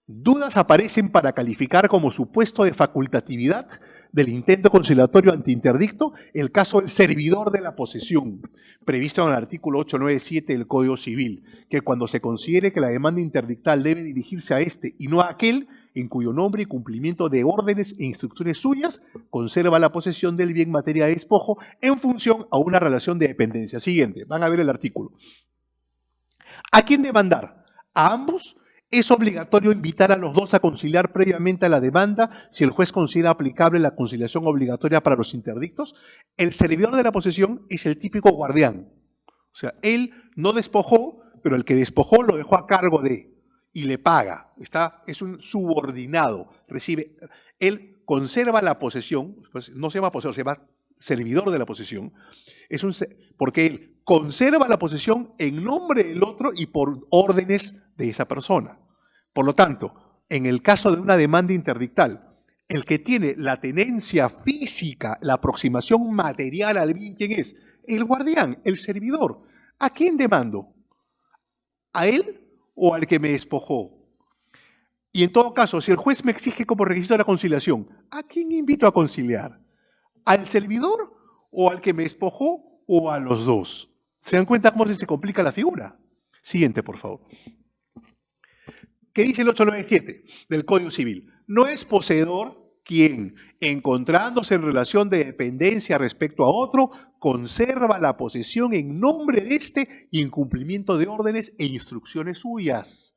Dudas aparecen para calificar como supuesto de facultatividad del intento conciliatorio antiinterdicto el caso del servidor de la posesión, previsto en el artículo 897 del Código Civil, que cuando se considere que la demanda interdictal debe dirigirse a este y no a aquel, en cuyo nombre y cumplimiento de órdenes e instrucciones suyas conserva la posesión del bien materia de despojo en función a una relación de dependencia. Siguiente, van a ver el artículo. ¿A quién demandar? ¿A ambos? Es obligatorio invitar a los dos a conciliar previamente a la demanda si el juez considera aplicable la conciliación obligatoria para los interdictos. El servidor de la posesión es el típico guardián. O sea, él no despojó, pero el que despojó lo dejó a cargo de y le paga. Es un subordinado. Él conserva la posesión, pues no se llama poseedor, se llama servidor de la posesión, porque él conserva la posesión en nombre del otro y por órdenes de esa persona. Por lo tanto, en el caso de una demanda interdictal, el que tiene la tenencia física, la aproximación material al bien, ¿quién es? El guardián, el servidor. ¿A quién demando? ¿A él o al que me despojó? Y en todo caso, si el juez me exige como requisito de la conciliación, ¿a quién invito a conciliar? ¿Al servidor o al que me despojó o a los dos? ¿Se dan cuenta cómo se complica la figura? Siguiente, por favor. ¿Qué dice el 897 del Código Civil? No es poseedor quien, encontrándose en relación de dependencia respecto a otro, conserva la posesión en nombre de éste y en cumplimiento de órdenes e instrucciones suyas.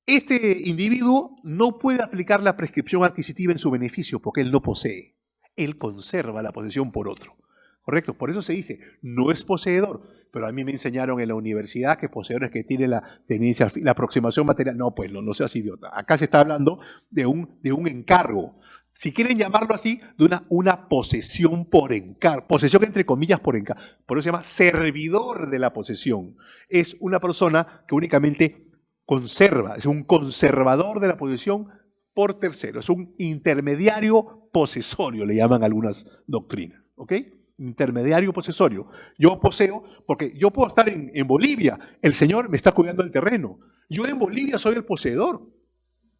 Este individuo no puede aplicar la prescripción adquisitiva en su beneficio porque él no posee. Él conserva la posesión por otro. ¿Correcto? Por eso se dice, no es poseedor. Pero a mí me enseñaron en la universidad que poseedor es que tiene la tenencia, la aproximación material. No, pues no seas idiota. Acá se está hablando de un encargo. Si quieren llamarlo así, de una posesión por encargo. Posesión entre comillas por encargo. Por eso se llama servidor de la posesión. Es una persona que únicamente conserva, es un conservador de la posesión por tercero. Es un intermediario posesorio, le llaman algunas doctrinas. ¿Ok? Intermediario posesorio. Yo poseo, porque yo puedo estar en Bolivia, el señor me está cuidando el terreno. Yo en Bolivia soy el poseedor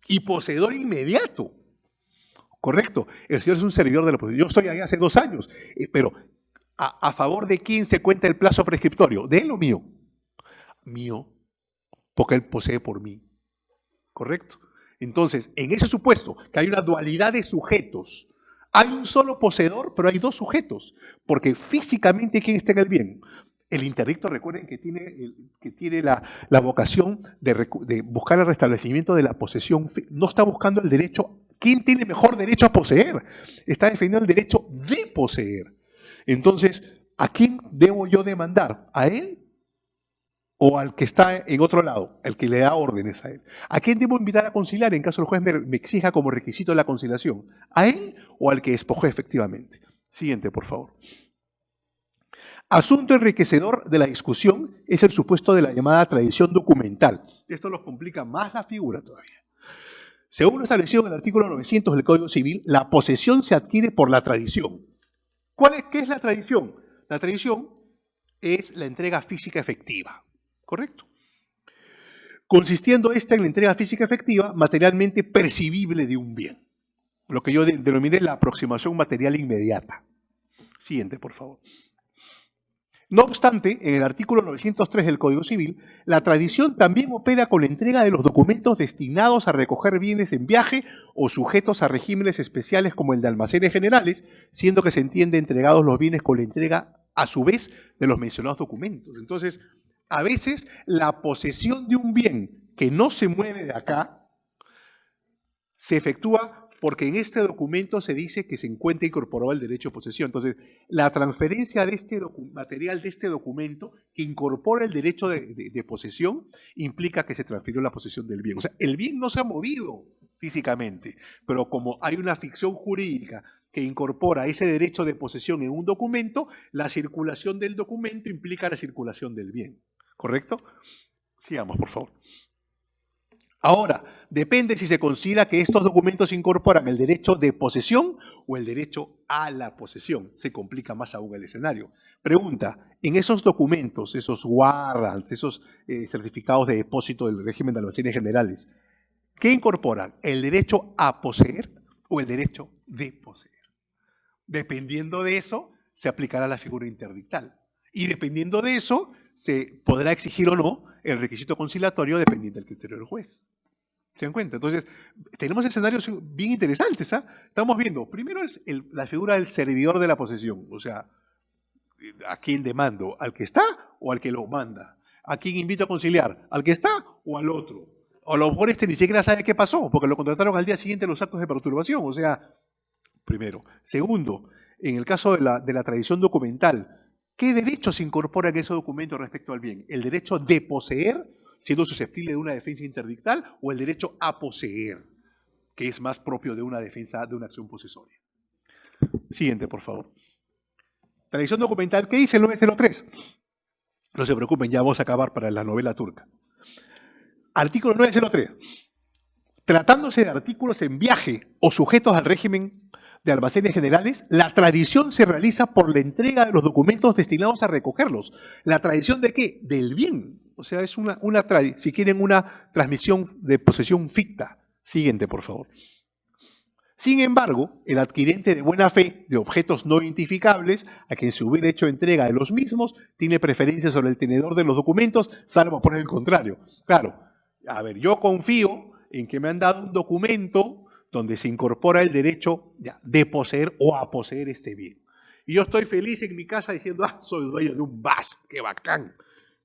y poseedor inmediato. Correcto. El señor es un servidor de la posesión. Yo estoy ahí hace 2 años, pero ¿a favor de quién se cuenta el plazo prescriptorio? ¿De él o mío? Mío, porque él posee por mí. Correcto. Entonces, en ese supuesto que hay una dualidad de sujetos, hay un solo poseedor, pero hay 2 sujetos, porque físicamente ¿quién está en el bien? El interdicto, recuerden que tiene la vocación de buscar el restablecimiento de la posesión. No está buscando el derecho. ¿Quién tiene mejor derecho a poseer? Está defendiendo el derecho de poseer. Entonces, ¿a quién debo yo demandar? ¿A él o al que está en otro lado, el que le da órdenes a él? ¿A quién debo invitar a conciliar en caso el juez me exija como requisito la conciliación? ¿A él o al que despojó efectivamente? Siguiente, por favor. Asunto enriquecedor de la discusión es el supuesto de la llamada tradición documental. Esto nos complica más la figura todavía. Según lo establecido en el artículo 900 del Código Civil, la posesión se adquiere por la tradición. ¿Qué es la tradición? La tradición es la entrega física efectiva. ¿Correcto? Consistiendo esta en la entrega física efectiva materialmente percibible de un bien. Lo que yo denominé la aproximación material inmediata. Siguiente, por favor. No obstante, en el artículo 903 del Código Civil, la tradición también opera con la entrega de los documentos destinados a recoger bienes en viaje o sujetos a regímenes especiales como el de almacenes generales, siendo que se entiende entregados los bienes con la entrega, a su vez, de los mencionados documentos. Entonces, a veces la posesión de un bien que no se mueve de acá se efectúa porque en este documento se dice que se encuentra incorporado el derecho de posesión. Entonces, la transferencia de este material de este documento que incorpora el derecho de posesión implica que se transfirió la posesión del bien. O sea, el bien no se ha movido físicamente, pero como hay una ficción jurídica que incorpora ese derecho de posesión en un documento, la circulación del documento implica la circulación del bien. ¿Correcto? Sigamos, por favor. Ahora, depende si se considera que estos documentos incorporan el derecho de posesión o el derecho a la posesión. Se complica más aún el escenario. Pregunta, en esos documentos, esos warrants, esos certificados de depósito del régimen de almacenes generales, ¿qué incorporan? ¿El derecho a poseer o el derecho de poseer? Dependiendo de eso, se aplicará la figura interdictal. Y dependiendo de eso, se podrá exigir o no el requisito conciliatorio dependiendo del criterio del juez. ¿Se dan cuenta? Entonces, tenemos escenarios bien interesantes. ¿Ah? Estamos viendo, primero, la figura del servidor de la posesión. O sea, ¿a quién demando? ¿Al que está o al que lo manda? ¿A quién invito a conciliar? ¿Al que está o al otro? O a lo mejor ni siquiera sabe qué pasó, porque lo contrataron al día siguiente los actos de perturbación. O sea, primero. Segundo, en el caso de la tradición documental, ¿qué derecho se incorpora en ese documento respecto al bien? ¿El derecho de poseer, siendo susceptible de una defensa interdictal, o el derecho a poseer, que es más propio de una defensa, de una acción posesoria? Siguiente, por favor. Tradición documental, ¿qué dice el 903? No se preocupen, ya vamos a acabar para la novela turca. Artículo 903. Tratándose de artículos en viaje o sujetos al régimen de almacenes generales, la tradición se realiza por la entrega de los documentos destinados a recogerlos. ¿La tradición de qué? Del bien. O sea, es si quieren, una transmisión de posesión ficta. Siguiente, por favor. Sin embargo, el adquirente de buena fe de objetos no identificables, a quien se hubiera hecho entrega de los mismos, tiene preferencia sobre el tenedor de los documentos, salvo por el contrario. Claro, a ver, yo confío en que me han dado un documento donde se incorpora el derecho de poseer o a poseer este bien. Y yo estoy feliz en mi casa diciendo, soy dueño de un vaso, qué bacán.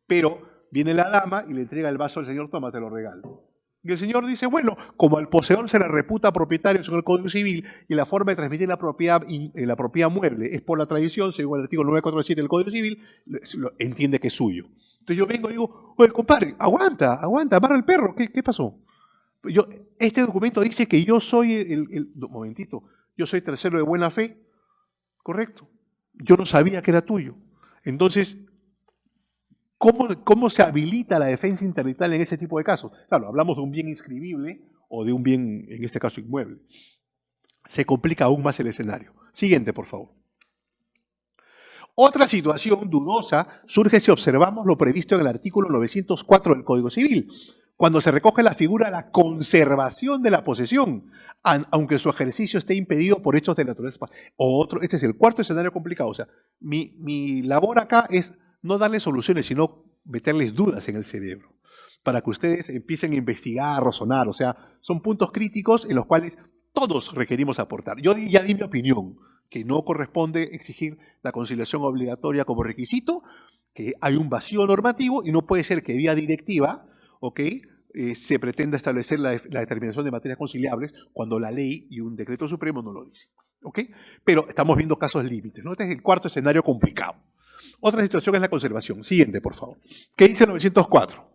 Pero viene la dama y le entrega el vaso al señor, toma, te lo regalo. Y el señor dice, bueno, como al poseedor se le reputa propietario según el Código Civil y la forma de transmitir la propiedad mueble es por la tradición, según el artículo 947 del Código Civil, entiende que es suyo. Entonces yo vengo y digo, oye, compadre, aguanta, amarra el perro, ¿qué pasó? Este documento dice que yo soy momentito, yo soy tercero de buena fe, ¿correcto? Yo no sabía que era tuyo. Entonces, ¿cómo se habilita la defensa interdictal en ese tipo de casos? Claro, hablamos de un bien inscribible o de un bien, en este caso, inmueble. Se complica aún más el escenario. Siguiente, por favor. Otra situación dudosa surge si observamos lo previsto en el artículo 904 del Código Civil, cuando se recoge la figura de la conservación de la posesión, aunque su ejercicio esté impedido por hechos de naturaleza. Este es el cuarto escenario complicado. O sea, mi labor acá es no darles soluciones, sino meterles dudas en el cerebro, para que ustedes empiecen a investigar, a razonar. O sea, son puntos críticos en los cuales todos requerimos aportar. Yo ya di mi opinión, que no corresponde exigir la conciliación obligatoria como requisito, que hay un vacío normativo y no puede ser que vía directiva, se pretenda establecer la determinación de materias conciliables cuando la ley y un decreto supremo no lo dicen. Pero estamos viendo casos límites, ¿no? Este es el cuarto escenario complicado. Otra situación es la conservación. Siguiente, por favor. ¿Qué dice el 904?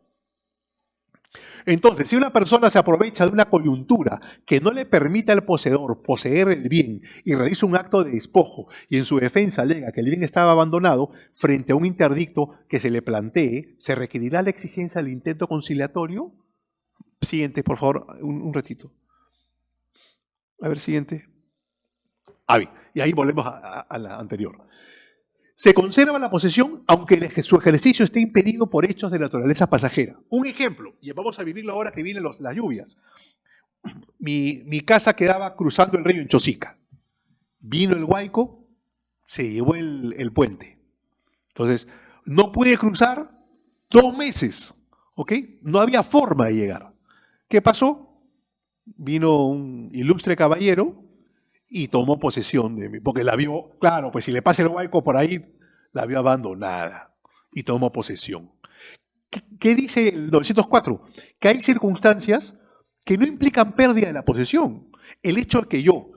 Entonces, si una persona se aprovecha de una coyuntura que no le permita al poseedor poseer el bien y realiza un acto de despojo y en su defensa alega que el bien estaba abandonado, frente a un interdicto que se le plantee, ¿se requerirá la exigencia del intento conciliatorio? Siguiente, por favor, un ratito. A ver, siguiente. Y ahí volvemos a la anterior. Se conserva la posesión aunque su ejercicio esté impedido por hechos de naturaleza pasajera. Un ejemplo, y vamos a vivirlo ahora que vienen las lluvias. Mi casa quedaba cruzando el río en Chosica. Vino el huaico, se llevó el puente. Entonces, no pude cruzar 2 meses. No había forma de llegar. ¿Qué pasó? Vino un ilustre caballero y tomó posesión de mí, porque la vio, claro, pues si le pasa el huaico por ahí, la vio abandonada y tomó posesión. ¿Qué dice el 904? Que hay circunstancias que no implican pérdida de la posesión. El hecho de que yo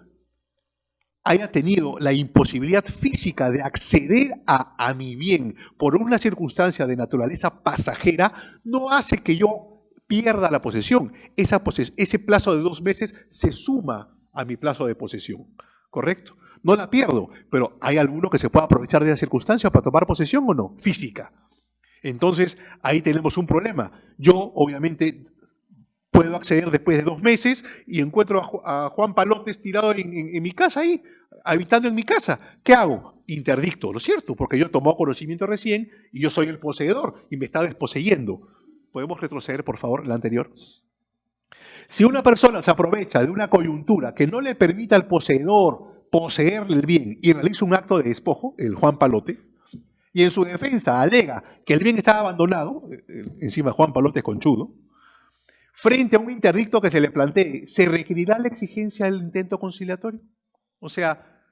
haya tenido la imposibilidad física de acceder a mi bien por una circunstancia de naturaleza pasajera no hace que yo pierda la posesión. Ese plazo de 2 meses se suma a mi plazo de posesión, ¿correcto? No la pierdo, pero ¿hay alguno que se pueda aprovechar de la circunstancia para tomar posesión o no? Física. Entonces, ahí tenemos un problema. Yo, obviamente, puedo acceder después de 2 meses y encuentro a Juan Palotes tirado en mi casa ahí, habitando en mi casa. ¿Qué hago? Interdicto, ¿no es cierto? Porque yo tomo conocimiento recién y yo soy el poseedor y me está desposeyendo. ¿Podemos retroceder, por favor, la anterior? Si una persona se aprovecha de una coyuntura que no le permita al poseedor poseer el bien y realiza un acto de despojo, el Juan Palote, y en su defensa alega que el bien estaba abandonado, encima Juan Palote es conchudo, frente a un interdicto que se le plantee, ¿se requerirá la exigencia del intento conciliatorio? O sea,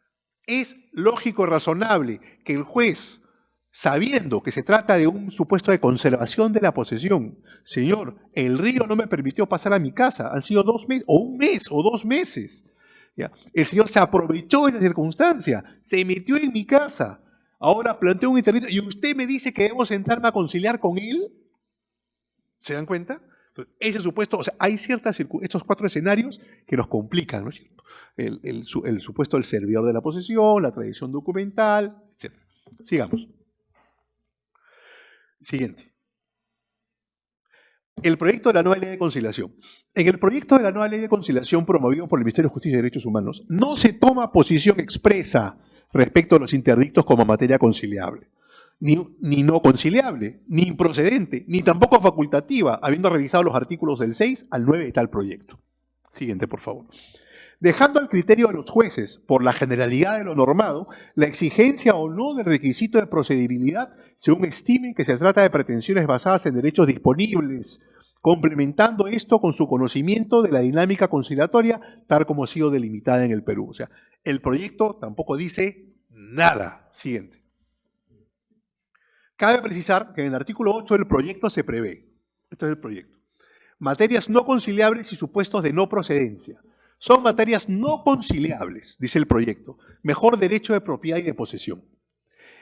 es lógico y razonable que el juez, sabiendo que se trata de un supuesto de conservación de la posesión, señor, el río no me permitió pasar a mi casa, han sido 2 meses, o 1 mes, o 2 meses. ¿Ya? El señor se aprovechó de esa circunstancia, se metió en mi casa, ahora planteó un interdicto y usted me dice que debo sentarme a conciliar con él. ¿Se dan cuenta? Entonces, ese supuesto, o sea, hay estos 4 escenarios que nos complican, ¿no es cierto? El supuesto del servidor de la posesión, la tradición documental, etc. Sigamos. Siguiente. El proyecto de la nueva ley de conciliación. En el proyecto de la nueva ley de conciliación promovido por el Ministerio de Justicia y Derechos Humanos, no se toma posición expresa respecto a los interdictos como materia conciliable. Ni no conciliable, ni improcedente, ni tampoco facultativa, habiendo revisado los artículos del 6 al 9 de tal proyecto. Siguiente, por favor. Dejando al criterio de los jueces, por la generalidad de lo normado, la exigencia o no del requisito de procedibilidad, según estimen que se trata de pretensiones basadas en derechos disponibles, complementando esto con su conocimiento de la dinámica conciliatoria, tal como ha sido delimitada en el Perú. O sea, el proyecto tampoco dice nada. Siguiente. Cabe precisar que en el artículo 8 del proyecto se prevé, esto es el proyecto, materias no conciliables y supuestos de no procedencia. Son materias no conciliables, dice el proyecto, mejor derecho de propiedad y de posesión.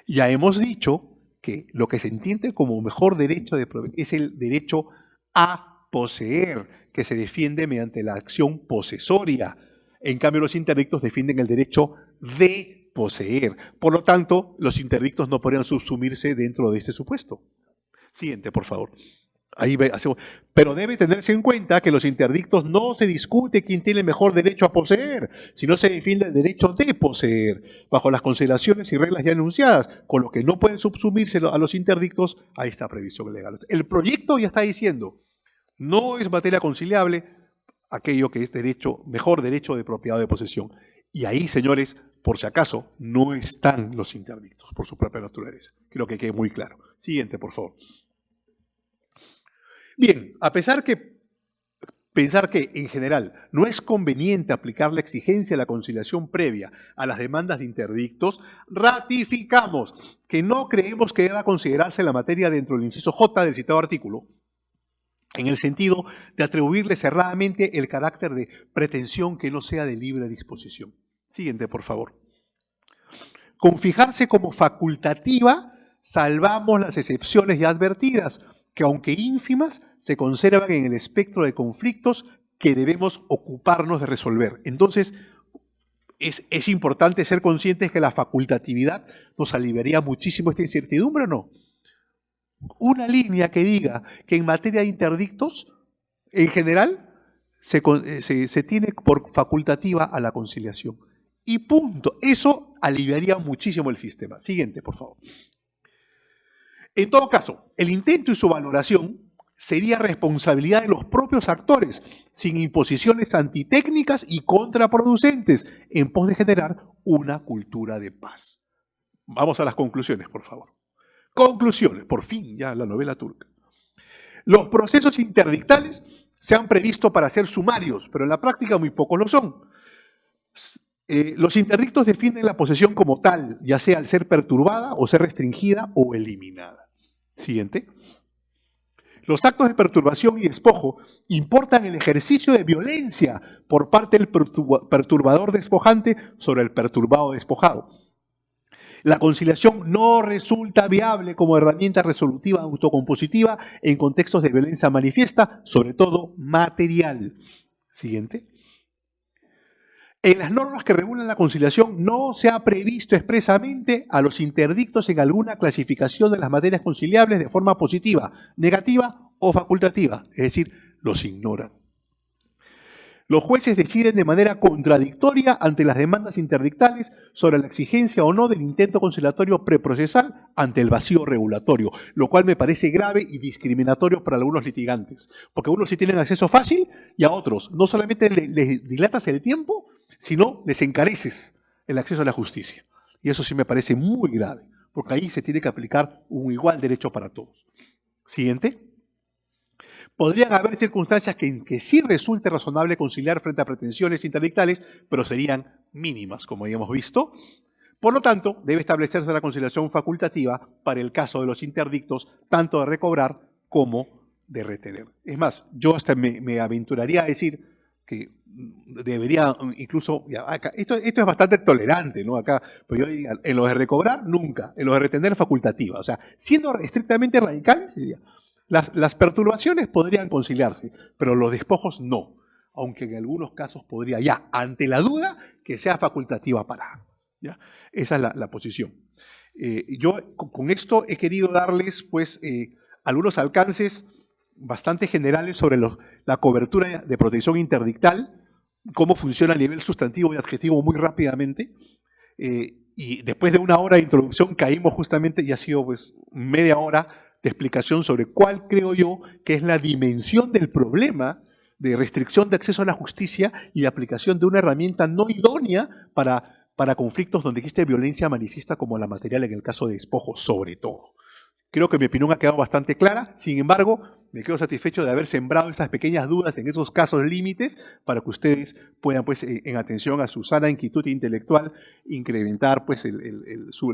Ya hemos dicho que lo que se entiende como mejor derecho de propiedad es el derecho a poseer, que se defiende mediante la acción posesoria. En cambio, los interdictos defienden el derecho de poseer. Por lo tanto, los interdictos no podrían subsumirse dentro de este supuesto. Siguiente, por favor. Pero debe tenerse en cuenta que los interdictos no se discute quién tiene mejor derecho a poseer, sino se defiende el derecho de poseer, bajo las consideraciones y reglas ya enunciadas, con lo que no pueden subsumirse a los interdictos a esta previsión legal. El proyecto ya está diciendo, no es materia conciliable aquello que es mejor derecho de propiedad o de posesión. Y ahí, señores, por si acaso, no están los interdictos, por su propia naturaleza. Creo que quede muy claro. Siguiente, por favor. Bien, a pesar que pensar que, en general, no es conveniente aplicar la exigencia de la conciliación previa a las demandas de interdictos, ratificamos que no creemos que deba considerarse la materia dentro del inciso J del citado artículo, en el sentido de atribuirle cerradamente el carácter de pretensión que no sea de libre disposición. Siguiente, por favor. Con fijarse como facultativa, salvamos las excepciones ya advertidas, que aunque ínfimas, se conservan en el espectro de conflictos que debemos ocuparnos de resolver. Entonces, es importante ser conscientes que la facultatividad nos aliviaría muchísimo esta incertidumbre, ¿o no? Una línea que diga que en materia de interdictos, en general, se tiene por facultativa a la conciliación. Y punto. Eso aliviaría muchísimo el sistema. Siguiente, por favor. En todo caso, el intento y su valoración sería responsabilidad de los propios actores, sin imposiciones antitécnicas y contraproducentes, en pos de generar una cultura de paz. Vamos a las conclusiones, por favor. Conclusiones, por fin, ya la novela turca. Los procesos interdictales se han previsto para ser sumarios, pero en la práctica muy pocos lo son. Los interdictos definen la posesión como tal, ya sea al ser perturbada o ser restringida o eliminada. Siguiente. Los actos de perturbación y despojo importan el ejercicio de violencia por parte del perturbador despojante sobre el perturbado despojado. La conciliación no resulta viable como herramienta resolutiva autocompositiva en contextos de violencia manifiesta, sobre todo material. Siguiente. En las normas que regulan la conciliación no se ha previsto expresamente a los interdictos en alguna clasificación de las materias conciliables de forma positiva, negativa o facultativa, es decir, los ignoran. Los jueces deciden de manera contradictoria ante las demandas interdictales sobre la exigencia o no del intento conciliatorio preprocesal ante el vacío regulatorio, lo cual me parece grave y discriminatorio para algunos litigantes, porque a unos sí tienen acceso fácil y a otros no solamente les dilatas el tiempo, sino les encareces el acceso a la justicia. Y eso sí me parece muy grave, porque ahí se tiene que aplicar un igual derecho para todos. Siguiente. Podrían haber circunstancias que sí resulte razonable conciliar frente a pretensiones interdictales, pero serían mínimas, como ya hemos visto. Por lo tanto, debe establecerse la conciliación facultativa para el caso de los interdictos, tanto de recobrar como de retener. Es más, yo hasta me aventuraría a decir que debería incluso, esto es bastante tolerante, ¿no? Acá, pues yo diría, en los de recobrar, nunca, en los de retener, facultativa. O sea, siendo estrictamente radicales, diría, las perturbaciones podrían conciliarse, pero los despojos no, aunque en algunos casos podría ya, ante la duda, que sea facultativa para ambas, ¿ya? Esa es la posición. Yo con esto he querido darles, pues, algunos alcances bastante generales sobre la cobertura de protección interdictal, cómo funciona a nivel sustantivo y adjetivo muy rápidamente. Y después de una hora de introducción caímos justamente, y ha sido pues media hora de explicación sobre cuál creo yo que es la dimensión del problema de restricción de acceso a la justicia y de aplicación de una herramienta no idónea para conflictos donde existe violencia manifiesta como la material en el caso de despojo, sobre todo. Creo que mi opinión ha quedado bastante clara, sin embargo, me quedo satisfecho de haber sembrado esas pequeñas dudas en esos casos límites para que ustedes puedan, pues, en atención a su sana inquietud intelectual, incrementar pues,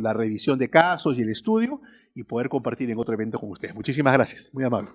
la revisión de casos y el estudio y poder compartir en otro evento con ustedes. Muchísimas gracias, muy amable.